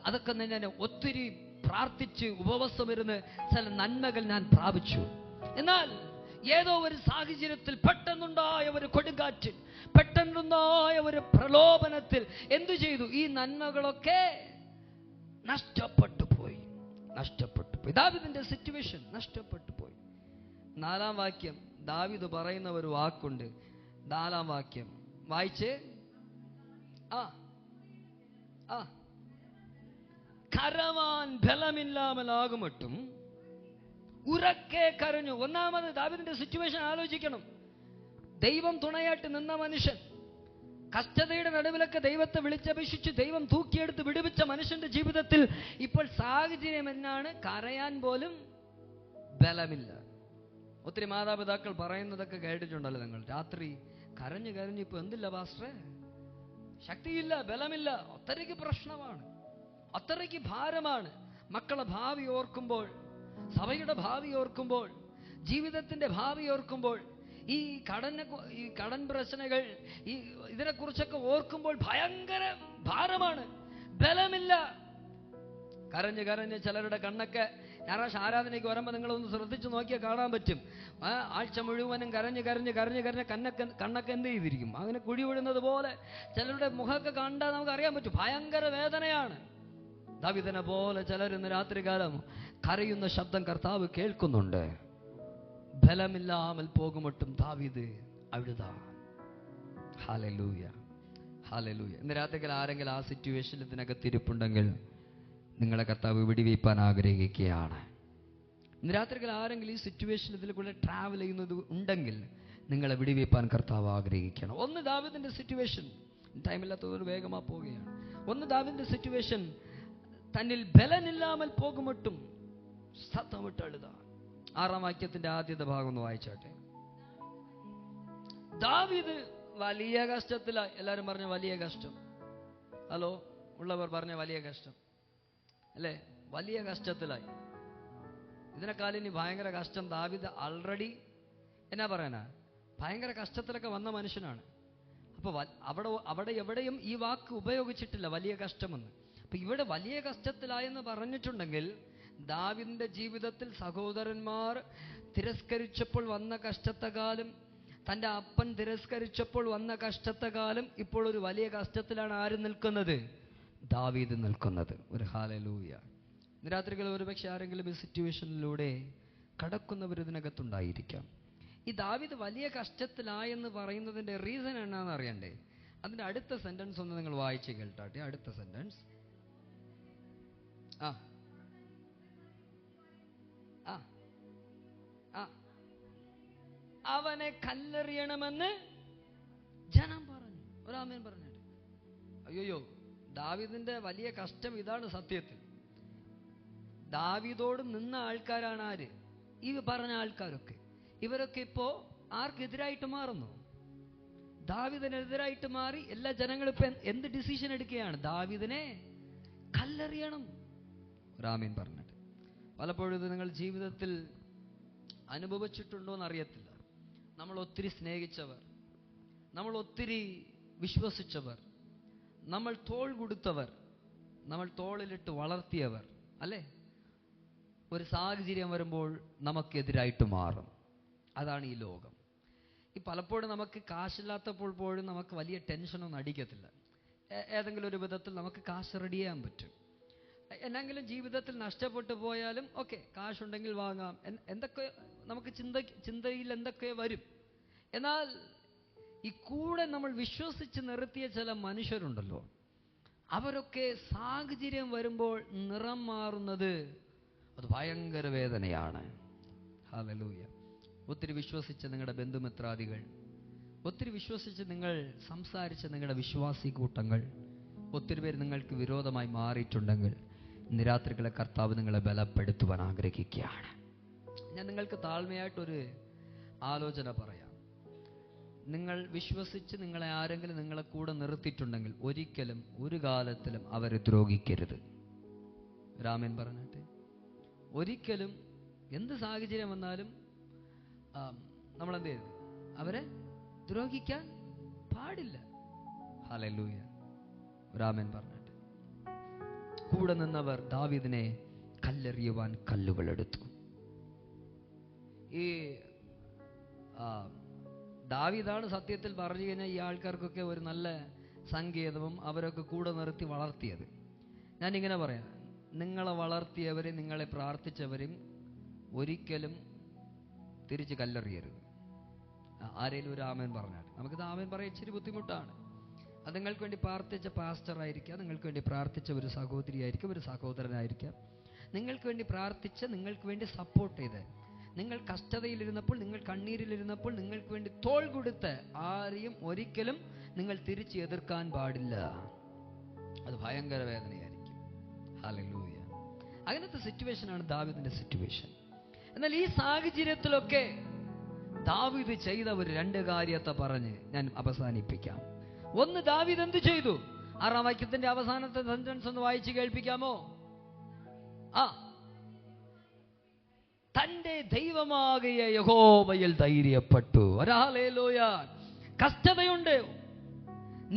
അതൊക്കെ ഞാൻ ഒത്തിരി പ്രാർത്ഥിച്ച് ഉപവാസം ഇരുന്ന് ചില നന്മകൾ ഞാൻ പ്രാപിച്ചു. എന്നാൽ ഏതോ ഒരു സാഹചര്യത്തിൽ പെട്ടെന്നുണ്ടായ ഒരു കൊടുങ്കാറ്റിൽ, പെട്ടെന്നുണ്ടായ ഒരു പ്രലോഭനത്തിൽ എന്തു ചെയ്തു? ഈ നന്മകളൊക്കെ നഷ്ടപ്പെട്ടു പോയി. ദാവീദിന്റെ സിറ്റുവേഷൻ നഷ്ടപ്പെട്ടു പോയി. 4-ാം വാക്യം ദാവീദ് പറയുന്ന ഒരു വാക്കുണ്ട്. 4-ാം വാക്യം വായിച്ചേ. കരവാൻ ബലമില്ലാമലാകുമട്ടും ഉറക്കെ കരഞ്ഞു. ഒന്നാമത് ദാവീദിന്റെ സിറ്റുവേഷൻ ആലോചിക്കണം. ദൈവം തുണയായിട്ട് നിന്ന മനുഷ്യൻ, കഷ്ടതയുടെ നടുവിലൊക്കെ ദൈവത്തെ വിളിച്ചപേക്ഷിച്ച് ദൈവം തൂക്കിയെടുത്ത് വിടുവിച്ച മനുഷ്യന്റെ ജീവിതത്തിൽ ഇപ്പോൾ സാഹചര്യം എന്നാണ്? കരയാൻ പോലും ബലമില്ല. ഒത്തിരി മാതാപിതാക്കൾ പറയുന്നതൊക്കെ കേട്ടിട്ടുണ്ടല്ലോ നിങ്ങൾ. രാത്രി കരഞ്ഞു ഇപ്പൊ എന്തില്ല പാസ്റ്ററെ, ശക്തിയില്ല, ബലമില്ല, അത്രയ്ക്ക് പ്രശ്നമാണ്, അത്രയ്ക്ക് ഭാരമാണ്. മക്കളെ ഭാവി ഓർക്കുമ്പോൾ, സഭയുടെ ഭാവി ഓർക്കുമ്പോൾ, ജീവിതത്തിന്റെ ഭാവി ഓർക്കുമ്പോൾ, ഈ കടൻ പ്രശ്നങ്ങൾ, ഇതിനെക്കുറിച്ചൊക്കെ ഓർക്കുമ്പോൾ ഭയങ്കര ഭാരമാണ്, ബലമില്ല. കരഞ്ഞ് ചിലരുടെ കണ്ണൊക്കെ ഞായറാഴ്ച ആരാധനയ്ക്ക് വരുമ്പോൾ നിങ്ങളൊന്ന് ശ്രദ്ധിച്ചു നോക്കിയാൽ കാണാൻ പറ്റും. ആഴ്ച മുഴുവനും കരഞ്ഞ് കണ്ണൊക്കെ എന്ത് ചെയ്തിരിക്കും? അങ്ങനെ കുഴി വീഴുന്നത് പോലെ ചിലരുടെ മുഖമൊക്കെ കണ്ടാൽ നമുക്ക് അറിയാൻ പറ്റും. ഭയങ്കര വേദനയാണ്. ദാവീദിനെ പോലെ ചിലരിന്ന് രാത്രികാലം കരയുന്ന ശബ്ദം കർത്താവ് കേൾക്കുന്നുണ്ട്. ബലമില്ലാமல் പോകുമട്ടും ദാവീദ് അഴുതാ. Hallelujah, hallelujah. ഇന്ന് രാത്രികാലം ആരെങ്കിലും ആ സിറ്റുവേഷനിൽ ഇതിനകത്തിരിപ്പുണ്ടെങ്കിൽ നിങ്ങളെ കർത്താവ് വിടിവയ്പ്പാൻ ആഗ്രഹിക്കുകയാണ്. ഇന്ന് രാത്രികാലം ആരെങ്കിലും ഈ സിറ്റുവേഷനിൽ ഇതിൽ കൂടെ ട്രാവൽ ചെയ്യുന്നത് ഉണ്ടെങ്കിൽ നിങ്ങളെ വിടിവയ്പ്പാൻ കർത്താവ് ആഗ്രഹിക്കണം. ഒന്ന് ദാവീദിന്റെ സിറ്റുവേഷൻ, ടൈമില്ലാത്തതൊരു വേഗമാ പോവുകയാണ്. ഒന്ന് ദാവീദിന്റെ സിറ്റുവേഷൻ, തന്നിൽ ബലമില്ലാமல் പോകുമട്ടും സത്തമിട്ടെഴുത. 6-ാം വാക്യത്തിന്റെ ആദ്യത്തെ ഭാഗം ഒന്ന് വായിച്ചാട്ടെ. ദാവീദ് വലിയ കഷ്ടത്തിലായി. എല്ലാവരും പറഞ്ഞ വലിയ കഷ്ടം. ഹലോ ഉള്ളവർ പറഞ്ഞ വലിയ കഷ്ടം അല്ലേ? വലിയ കഷ്ടത്തിലായി. ഇതിനേക്കാളും ഇനി ഭയങ്കര കഷ്ടം. ദാവീദ് ആൾറെഡി എന്നാ പറയാനാ, ഭയങ്കര കഷ്ടത്തിലൊക്കെ വന്ന മനുഷ്യനാണ്. അപ്പൊ അവിടെ എവിടെയും ഈ വാക്ക് ഉപയോഗിച്ചിട്ടില്ല വലിയ കഷ്ടമെന്ന്. അപ്പൊ ഇവിടെ വലിയ കഷ്ടത്തിലായെന്ന് പറഞ്ഞിട്ടുണ്ടെങ്കിൽ ദാവീദിന്റെ ജീവിതത്തിൽ സഹോദരന്മാർ തിരസ്കരിച്ചപ്പോൾ വന്ന കഷ്ടത്തെക്കാളും, തൻ്റെ അപ്പൻ തിരസ്കരിച്ചപ്പോൾ വന്ന കഷ്ടത്തെക്കാളും ഇപ്പോൾ ഒരു വലിയ കഷ്ടത്തിലാണ് ആര് നിൽക്കുന്നത്? ദാവീദ് നിൽക്കുന്നത്. ഒരു ഹല്ലേലൂയ. ഇന്ന് രാത്രികൾ ഒരുപക്ഷെ ആരെങ്കിലും ഈ സിറ്റുവേഷനിലൂടെ കടക്കുന്നവർ ഇതിനകത്തുണ്ടായിരിക്കാം. ഈ ദാവീദ് വലിയ കഷ്ടത്തിലായെന്ന് പറയുന്നതിൻ്റെ റീസൺ എന്നാന്ന് അറിയണ്ടേ? അതിൻ്റെ അടുത്ത സെന്റൻസ് ഒന്ന് നിങ്ങൾ വായിച്ച് കേൾട്ടാട്ടെ. അടുത്ത സെന്റൻസ് അവനെ കല്ലെറിയണമെന്ന് ജനം പറഞ്ഞു. ഒരാമേൻ പറഞ്ഞിട്ട്. അയ്യോ, ദാവീദിന്റെ വലിയ കഷ്ടം ഇതാണ് സത്യത്തിൽ. ദാവീദോട് നിന്ന ആൾക്കാരാണ് ആര്? ഈ പറഞ്ഞ ആൾക്കാരൊക്കെ. ഇവരൊക്കെ ഇപ്പോ ആർക്കെതിരായിട്ട് മാറുന്നു? ദാവീദിനെതിരായിട്ട് മാറി. എല്ലാ ജനങ്ങളും ഇപ്പൊ എന്ത് ഡിസിഷൻ എടുക്കുകയാണ്? ദാവീദിനെ കല്ലെറിയണം. ഒരാമേൻ പറഞ്ഞിട്ട്. പലപ്പോഴും ഇത് നിങ്ങൾ ജീവിതത്തിൽ അനുഭവിച്ചിട്ടുണ്ടോ എന്നറിയത്തില്ല. നമ്മൾ ഒത്തിരി സ്നേഹിച്ചവർ, നമ്മൾ ഒത്തിരി വിശ്വസിച്ചവർ, നമ്മൾ തോൾ കൊടുത്തവർ, നമ്മൾ തോളിലിട്ട് വളർത്തിയവർ അല്ലേ, ഒരു സാഹചര്യം വരുമ്പോൾ നമുക്കെതിരായിട്ട് മാറും. അതാണ് ഈ ലോകം. ഈ പലപ്പോഴും നമുക്ക് കാശില്ലാത്തപ്പോൾ പോലും നമുക്ക് വലിയ ടെൻഷനൊന്നും അടിക്കത്തില്ല. ഏതെങ്കിലും ഒരു വിധത്തിൽ നമുക്ക് കാശ് റെഡി ചെയ്യാൻ പറ്റും. എന്നെങ്കിലും ജീവിതത്തിൽ നഷ്ടപ്പെട്ടു പോയാലും ഓക്കെ, കാശുണ്ടെങ്കിൽ വാങ്ങാം, എന്തൊക്കെ നമുക്ക് ചിന്തയിൽ എന്തൊക്കെ വരും. എന്നാൽ ഈ കൂടെ നമ്മൾ വിശ്വസിച്ച് നിർത്തിയ ചില മനുഷ്യരുണ്ടല്ലോ, അവരൊക്കെ സാഹചര്യം വരുമ്പോൾ നിറം മാറുന്നത് അത് ഭയങ്കര വേദനയാണ്. ഹല്ലേലൂയ. ഒത്തിരി വിശ്വസിച്ച നിങ്ങളുടെ ബന്ധുമിത്രാദികൾ, ഒത്തിരി വിശ്വസിച്ച് നിങ്ങൾ സംസാരിച്ച നിങ്ങളുടെ വിശ്വാസി കൂട്ടങ്ങൾ, ഒത്തിരി പേര് നിങ്ങൾക്ക് വിരോധമായി മാറിയിട്ടുണ്ടെങ്കിൽ ഇന്ന് രാത്രികളെ കർത്താവ് നിങ്ങളെ ബലപ്പെടുത്തുവാൻ ആഗ്രഹിക്കുകയാണ്. ഞാൻ നിങ്ങൾക്ക് താഴ്മയായിട്ടൊരു ആലോചന പറയാം. നിങ്ങൾ വിശ്വസിച്ച് നിങ്ങളെ ആരെങ്കിലും നിങ്ങളെ കൂടെ നിർത്തിയിട്ടുണ്ടെങ്കിൽ ഒരിക്കലും ഒരു കാലത്തിലും അവരെ ദ്രോഹിക്കരുത്. രാമൻ പറഞ്ഞിട്ട് ഒരിക്കലും എന്ത് സാഹചര്യം വന്നാലും നമ്മളെന്ത് ചെയ്തു? അവരെ ദ്രോഹിക്കാൻ പാടില്ല. ഹല്ലേലൂയ. രാമൻ പറഞ്ഞിട്ട് കൂടെ നിന്നവർ ദാവീദിനെ കല്ലെറിയുവാൻ കല്ലുകൾ എടുത്തു. ഈ ദാവീദാണ് സത്യത്തിൽ പറഞ്ഞു കഴിഞ്ഞാൽ ഈ ആൾക്കാർക്കൊക്കെ ഒരു നല്ല സങ്കേതവും അവരൊക്കെ കൂടെ നിർത്തി വളർത്തിയത്. ഞാനിങ്ങനെ പറയാം, നിങ്ങളെ വളർത്തിയവരെയും നിങ്ങളെ പ്രാർത്ഥിച്ചവരെയും ഒരിക്കലും തിരിച്ച് കല്ലെറിയരുത്. ആരെങ്കിലും ഒരു ആമേൻ പറഞ്ഞാൽ നമുക്കിത് ആമേൻ പറയാൻ ഇച്ചിരി ബുദ്ധിമുട്ടാണ്. അത് നിങ്ങൾക്ക് വേണ്ടി പ്രാർത്ഥിച്ച പാസ്റ്റർ ആയിരിക്കാം, നിങ്ങൾക്ക് വേണ്ടി പ്രാർത്ഥിച്ച ഒരു സഹോദരി ആയിരിക്കും, ഒരു സഹോദരനായിരിക്കാം, നിങ്ങൾക്ക് വേണ്ടി പ്രാർത്ഥിച്ച് നിങ്ങൾക്ക് വേണ്ടി സപ്പോർട്ട് ചെയ്ത്, നിങ്ങൾ കഷ്ടതയിലിരുന്നപ്പോൾ, നിങ്ങൾ കണ്ണീരിലിരുന്നപ്പോൾ നിങ്ങൾക്ക് വേണ്ടി തോൾ കൊടുത്ത് ആരെയും ഒരിക്കലും നിങ്ങൾ തിരിച്ച് എതിർക്കാൻ പാടില്ല. അത് ഭയങ്കര വേദനയായിരിക്കും. ഹല്ലേലൂയ. അങ്ങനത്തെ സിറ്റുവേഷനാണ് ദാവീദിന്റെ സിറ്റുവേഷൻ. എന്നാൽ ഈ സാഹചര്യത്തിലൊക്കെ ദാവീദ് ചെയ്ത ഒരു 2 കാര്യത്തെ പറഞ്ഞ് ഞാൻ അവസാനിപ്പിക്കാം. ഒന്ന്, ദാവീദ് എന്ത് ചെയ്തു? 6-ാം വാക്യത്തിന്റെ അവസാനത്തെ സെന്റൻസ് ഒന്ന് വായിച്ച് കേൾപ്പിക്കാമോ? തന്റെ ദൈവമാകിയ യഹോവയിൽ ധൈര്യപ്പെട്ടു. ഹല്ലേലൂയ. കഷ്ടതയുണ്ട്,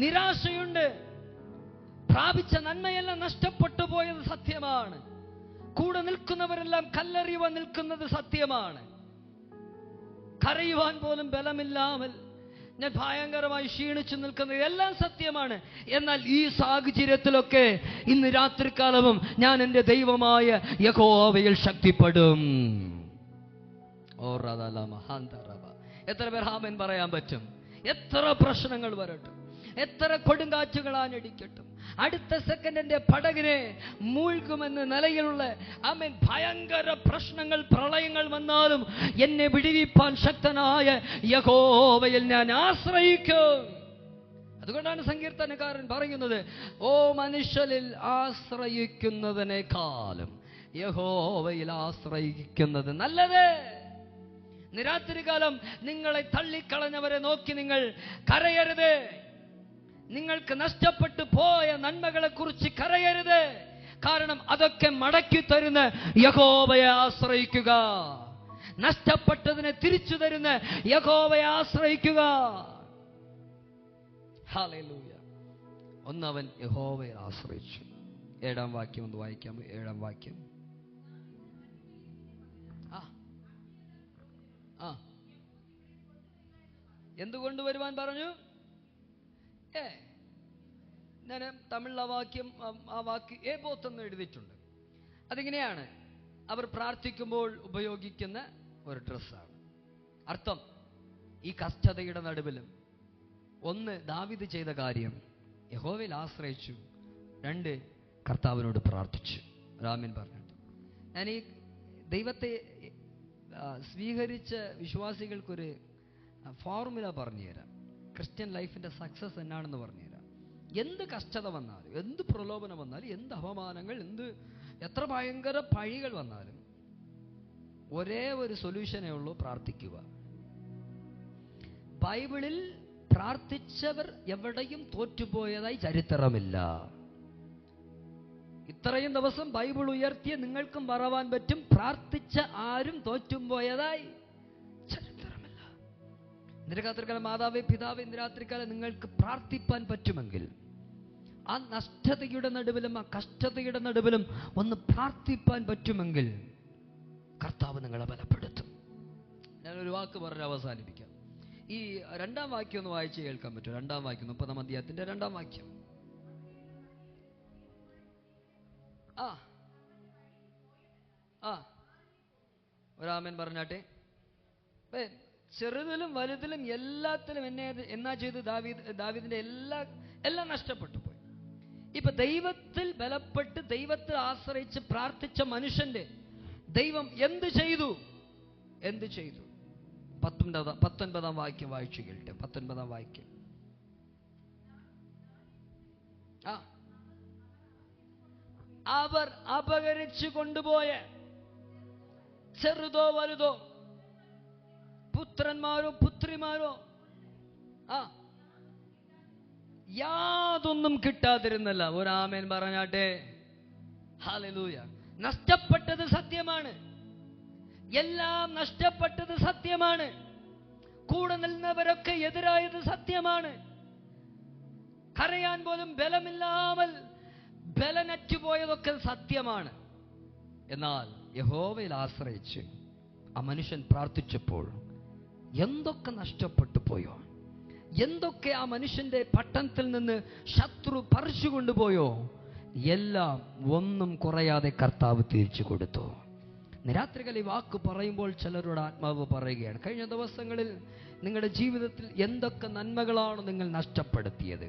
നിരാശയുണ്ട്, പ്രാപിച്ച നന്മയെല്ലാം നഷ്ടപ്പെട്ടു പോയത് സത്യമാണ്. കൂടെ നിൽക്കുന്നവരെല്ലാം കല്ലെറിയുവാൻ നിൽക്കുന്നത് സത്യമാണ്. കരയുവാൻ പോലും ബലമില്ലാமல் ഞാൻ ഭയങ്കരമായി ക്ഷീണിച്ചു നിൽക്കുന്നത് എല്ലാം സത്യമാണ്. എന്നാൽ ഈ സാഹചര്യത്തിലൊക്കെ ഇന്ന് രാത്രികാലവും ഞാൻ എൻ്റെ ദൈവമായ യഹോവയിൽ ശക്തിപ്പെടും. എത്ര പേർ ആമേൻ പറയാൻ പറ്റും? എത്ര പ്രശ്നങ്ങൾ വരട്ടെ, എത്ര കൊടുങ്കാറ്റുകളാഞ്ഞടിക്കട്ടും, അടുത്ത സെക്കൻഡിന്റെ പടകിനെ മൂழ்കുമെന്ന നിലയിലുള്ള ആമേൻ ഭയങ്കര പ്രശ്നങ്ങൾ, പ്രളയങ്ങൾ വന്നാലും എന്നെ വിടുവിപ്പാൻ ശക്തനായ യഹോവയിൽ ഞാൻ ആശ്രയിക്കും. അതുകൊണ്ടാണ് സങ്കീർത്തനക്കാരൻ പറയുന്നത്, ഓ മനുഷ്യരിൽ ആശ്രയിക്കുന്നതിനേക്കാളും യഹോവയിൽ ആശ്രയിക്കുന്നത് നല്ലത്. രാത്രികാലം നിങ്ങളെ തള്ളിക്കളഞ്ഞവരെ നോക്കി നിങ്ങൾ കരയരുത്. നിങ്ങൾക്ക് നഷ്ടപ്പെട്ടു പോയ നന്മകളെ കുറിച്ച് കരയരുത്. കാരണം അതൊക്കെ മടക്കി തരുന്ന യഹോവയെ ആശ്രയിക്കുക. നഷ്ടപ്പെട്ടതിനെ തിരിച്ചു തരുന്ന യഹോവയെ ആശ്രയിക്കുക. ഹല്ലേലൂയ. ഒന്നവൻ യഹോവയെ ആശ്രയിച്ചു. 7-ാം വാക്യം ഒന്ന് വായിക്കാമോ? 7-ാം വാക്യം. എന്തുകൊണ്ട് വരുവാൻ പറഞ്ഞു? ഞാൻ തമിഴിൽ ആ വാക്ക് ഏബോത്തെന്ന് എഴുതിയിട്ടുണ്ട്. അതിങ്ങനെയാണ്, അവർ പ്രാർത്ഥിക്കുമ്പോൾ ഉപയോഗിക്കുന്ന ഒരു ഡ്രസ്സാണ്. അർത്ഥം, ഈ കഷ്ടതയുടെ നടുവിലും 1 ദാവീദ് ചെയ്ത കാര്യം യഹോവയിൽ ആശ്രയിച്ചു, 2 കർത്താവിനോട് പ്രാർത്ഥിച്ചു. രാമൻ പറഞ്ഞിട്ട് ഞാൻ ഈ ദൈവത്തെ സ്വീകരിച്ച വിശ്വാസികൾക്കൊരു ഫോർമുല പറഞ്ഞുതരാം. ക്രിസ്ത്യൻ ലൈഫിന്റെ സക്സസ് എന്നാണെന്ന് പറഞ്ഞുതരാം. എന്ത് കഷ്ടത വന്നാലും, എന്ത് പ്രലോഭനം വന്നാലും, എന്ത് അപമാനങ്ങൾ, എത്ര ഭയങ്കര പഴികൾ വന്നാലും ഒരേ ഒരു സൊല്യൂഷനേ ഉള്ളൂ: പ്രാർത്ഥിക്കുക. ബൈബിളിൽ പ്രാർത്ഥിച്ചവർ എവിടെയും തോറ്റുപോയതായി ചരിത്രമില്ല. ഇത്രയും ദിവസം ബൈബിൾ ഉയർത്തിയ നിങ്ങൾക്കും പറവാൻ പറ്റും, പ്രാർത്ഥിച്ച ആരും തോറ്റും പോയതായി ചരിത്രമില്ല. ഇന്ന് രാത്രികാലം മാതാവേ, പിതാവേ, ഇന്ന് രാത്രികാലം നിങ്ങൾക്ക് പ്രാർത്ഥിപ്പാൻ പറ്റുമെങ്കിൽ, ആ നഷ്ടതയുടെ നടുവിലും ആ കഷ്ടതയുടെ നടുവിലും ഒന്ന് പ്രാർത്ഥിപ്പാൻ പറ്റുമെങ്കിൽ കർത്താവ് നിങ്ങളെ ബലപ്പെടുത്തും. ഞാനൊരു വാക്ക് പറഞ്ഞ് അവസാനിപ്പിക്കാം. ഈ 2-ാം വാക്യം ഒന്ന് വായിച്ച് കേൾക്കാൻ പറ്റും? 2-ാം വാക്യം, 30-ാം അധ്യായത്തിന്റെ 2-ാം വാക്യം. ഒരാമൻ പറഞ്ഞാട്ടെ. ചെറുതിലും വലുതിലും എല്ലാത്തിലും എന്നാ ചെയ്ത് ദാവീദിന്റെ എല്ലാം നഷ്ടപ്പെട്ടു പോയി. ഇപ്പൊ ദൈവത്തിൽ ബലപ്പെട്ട് ദൈവത്തെ ആശ്രയിച്ച് പ്രാർത്ഥിച്ച മനുഷ്യന്റെ ദൈവം എന്ത് ചെയ്തു? 19-ാം വാക്യം വായിച്ചു കേട്ടെ. 19-ാം വാക്യം. അവർ അപഹരിച്ചു കൊണ്ടുപോയ ചെറുതോ വലുതോ, പുത്രന്മാരോ പുത്രിമാരോ യാതൊന്നും കിട്ടാതിരുന്നല്ല. ഒരാമേൻ പറഞ്ഞാട്ടെ. ഹല്ലേലൂയ. നഷ്ടപ്പെട്ടത് സത്യമാണ്. എല്ലാം നഷ്ടപ്പെട്ടത് സത്യമാണ്. കൂടെ നിന്നവരൊക്കെ എതിരായത് സത്യമാണ്. കരയാൻ പോലും ബലമില്ലാமல் ബലനറ്റുപോയതൊക്കെ സത്യമാണ്. എന്നാൽ യഹോവയിൽ ആശ്രയിച്ച് ആ മനുഷ്യൻ പ്രാർത്ഥിച്ചപ്പോൾ എന്തൊക്കെ നഷ്ടപ്പെട്ടു പോയോ, എന്തൊക്കെ ആ മനുഷ്യന്റെ പട്ടണത്തിൽ നിന്ന് ശത്രു പറിച്ചു കൊണ്ടുപോയോ, എല്ലാം ഒന്നും കുറയാതെ കർത്താവ് തിരിച്ചു കൊടുത്തു. രാത്രികൾ ഈ വാക്ക് പറയുമ്പോൾ ചിലരുടെ ആത്മാവ് പറയുകയാണ്, കഴിഞ്ഞ ദിവസങ്ങളിൽ നിങ്ങളുടെ ജീവിതത്തിൽ എന്തൊക്കെ നന്മകളാണ് നിങ്ങൾ നഷ്ടപ്പെടുത്തിയത്?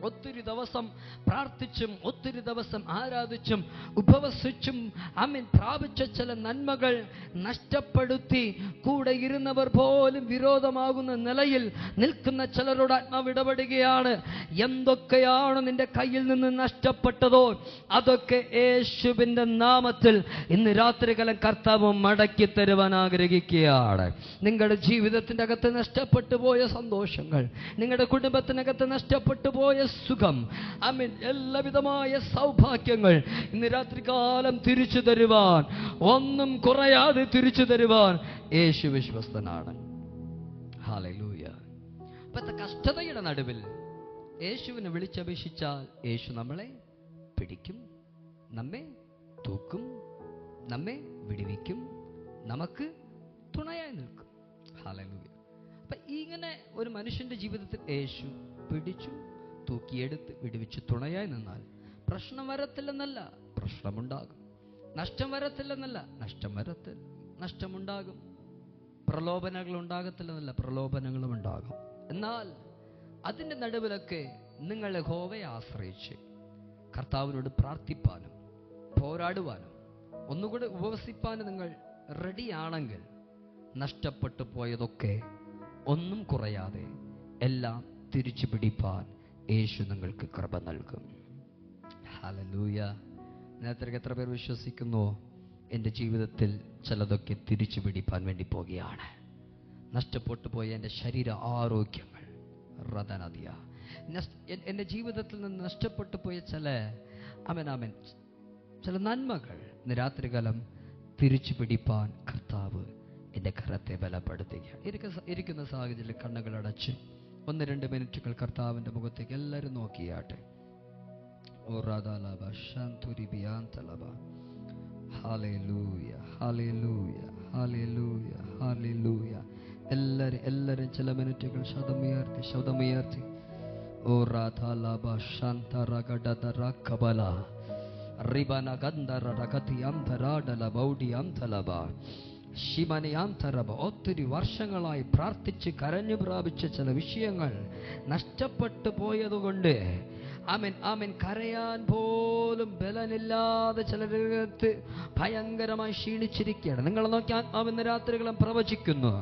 ഒത്തിരി ദിവസം പ്രാർത്ഥിച്ചും ഒത്തിരി ദിവസം ആരാധിച്ചും ഉപവസിച്ചും പ്രാപിച്ച ചില നന്മകൾ നഷ്ടപ്പെടുത്തി കൂടെ ഇരുന്നവർ പോലും വിരോധമാകുന്ന നിലയിൽ നിൽക്കുന്ന ചിലരോട് ആത്മാവ് ഇടപെടുകയാണ്. എന്തൊക്കെയാണ് നിന്റെ കയ്യിൽ നിന്ന് നഷ്ടപ്പെട്ടതോ അതൊക്കെ യേശുവിന്റെ നാമത്തിൽ ഇന്ന് രാത്രികാലം കർത്താവ് മടക്കി തരുവാൻ ആഗ്രഹിക്കുകയാണ്. നിങ്ങളുടെ ജീവിതത്തിന്റെ അകത്ത് നഷ്ടപ്പെട്ടു പോയ സന്തോഷങ്ങൾ, നിങ്ങളുടെ കുടുംബത്തിനകത്ത് നഷ്ടപ്പെട്ടു പോയ സുഖം, എല്ലാവിധമായ സൗഭാഗ്യങ്ങൾ ഇന്ന് രാത്രികാലം തിരിച്ചു തരുവാൻ, ഒന്നും കുറയാതെ തിരിച്ചു തരുവാൻ യേശു വിശ്വസ്തനാണ്. ഹല്ലേലൂയ. ഇപ്പോഴത്തെ കഷ്ടതയുടെ നടുവിൽ യേശുവിനെ വിളിച്ചപേക്ഷിച്ചാൽ യേശു നമ്മളെ പിടിക്കും, നമ്മെ തൂക്കും, നമ്മെ വിടുവിക്കും, നമുക്ക് തുണയായി നിൽക്കും. ഹല്ലേലൂയ. അപ്പൊ ഇങ്ങനെ ഒരു മനുഷ്യന്റെ ജീവിതത്തിൽ യേശു പിടിച്ചു, തൂക്കിയെടുത്ത്, വിടുവിച്ച് തുണയായി നിന്നാൽ പ്രശ്നം വരത്തില്ലെന്നല്ല, പ്രശ്നമുണ്ടാകും. നഷ്ടം വരത്തില്ലെന്നല്ല, നഷ്ടമുണ്ടാകും. പ്രലോഭനങ്ങൾ ഉണ്ടാകത്തില്ലെന്നല്ല, പ്രലോഭനങ്ങളും ഉണ്ടാകും. എന്നാൽ അതിൻ്റെ നടുവിലൊക്കെ നിങ്ങൾ യഹോവയെ ആശ്രയിച്ച് കർത്താവിനോട് പ്രാർത്ഥിപ്പാനും പോരാടുവാനും ഒന്നുകൂടെ ഉപവസിപ്പാനും നിങ്ങൾ റെഡിയാണെങ്കിൽ നഷ്ടപ്പെട്ടു പോയതൊക്കെ ഒന്നും കുറയാതെ എല്ലാം തിരിച്ചു പിടിപ്പാൻ യേശു നിങ്ങൾക്ക് കൃപ നൽകും. ഹല്ലേലൂയ. നേരത്തെ എത്ര പേർ വിശ്വസിക്കുന്നു എൻ്റെ ജീവിതത്തിൽ ചിലതൊക്കെ തിരിച്ചു പിടിപ്പാൻ വേണ്ടി പോകുകയാണ്? നഷ്ടപ്പെട്ടു പോയ എൻ്റെ ശരീര ആരോഗ്യങ്ങൾ, റതനദിയ, എൻ്റെ ജീവിതത്തിൽ നിന്ന് നഷ്ടപ്പെട്ടു പോയ ചില നന്മകൾ ഇന്ന് രാത്രികാലം തിരിച്ചു പിടിപ്പാൻ കർത്താവ് എൻ്റെ കരത്തെ ബലപ്പെടുത്തുകയാണ്. ഇരിക്കുന്ന സാഹചര്യത്തിൽ കണ്ണുകളടച്ച് 1-2 മിനിറ്റുകൾ കർത്താവിൻ്റെ മുഖത്തേക്ക് എല്ലാവരും നോക്കിയാട്ടെ. ഹല്ലേലൂയ, ഹല്ലേലൂയ, ഹല്ലേലൂയ, ഹല്ലേലൂയ. എല്ലാവരും ചില മിനിറ്റുകൾ ശബ്ദമുയർത്തി ഓ രാധാലബ ശാന്തരഗഡദരകബല റിബന ഗന്ധരഗതിയംധരാഡലബൗഡിയംധലബ ശിമനിയാന്തരബ. ഒത്തിരി വർഷങ്ങളായി പ്രാർത്ഥിച്ച് കരഞ്ഞു പ്രാപിച്ച ചില വിഷയങ്ങൾ നഷ്ടപ്പെട്ടു പോയതുകൊണ്ട് ആമേൻ കരയാൻ പോലും ബലമില്ലാതെ ചിലരകത്ത് ഭയങ്കരമായി ക്ഷീണിച്ചിരിക്കുകയാണ്. നിങ്ങൾ നോക്കി ആത്മാവ് ഇന്ന് രാത്രികളും പ്രവചിക്കുന്നു.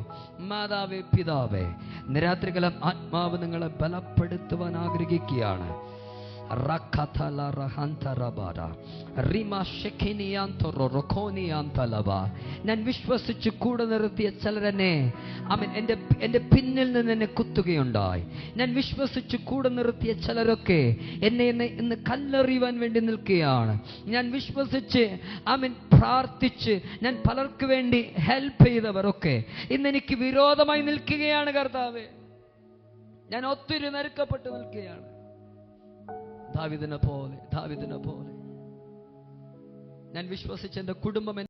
മാതാവേ, പിതാവേ, ഇന്ന് രാത്രികളും ആത്മാവ് നിങ്ങളെ ബലപ്പെടുത്തുവാൻ ആഗ്രഹിക്കുകയാണ്. ഞാൻ വിശ്വസിച്ച് കൂടെ നിർത്തിയ ചിലരെന്നെ എന്റെ പിന്നിൽ നിന്ന് എന്നെ കുത്തുകയുണ്ടായി. ഞാൻ വിശ്വസിച്ച് കൂടെ നിർത്തിയ ചിലരൊക്കെ എന്നെ ഇന്ന് കല്ലെറിയുവാൻ വേണ്ടി നിൽക്കുകയാണ്. ഞാൻ വിശ്വസിച്ച് പ്രാർത്ഥിച്ച് ഞാൻ പലർക്ക് വേണ്ടി ഹെൽപ്പ് ചെയ്തവരൊക്കെ ഇന്ന് എനിക്ക് വിരോധമായി നിൽക്കുകയാണ്. കർത്താവേ, ഞാൻ ഒത്തിരി നറുക്കപ്പെട്ട് നിൽക്കുകയാണ്. ദാവീദിനെ പോലെ ഞാൻ വിശ്വസിച്ച് എൻ്റെ കുടുംബം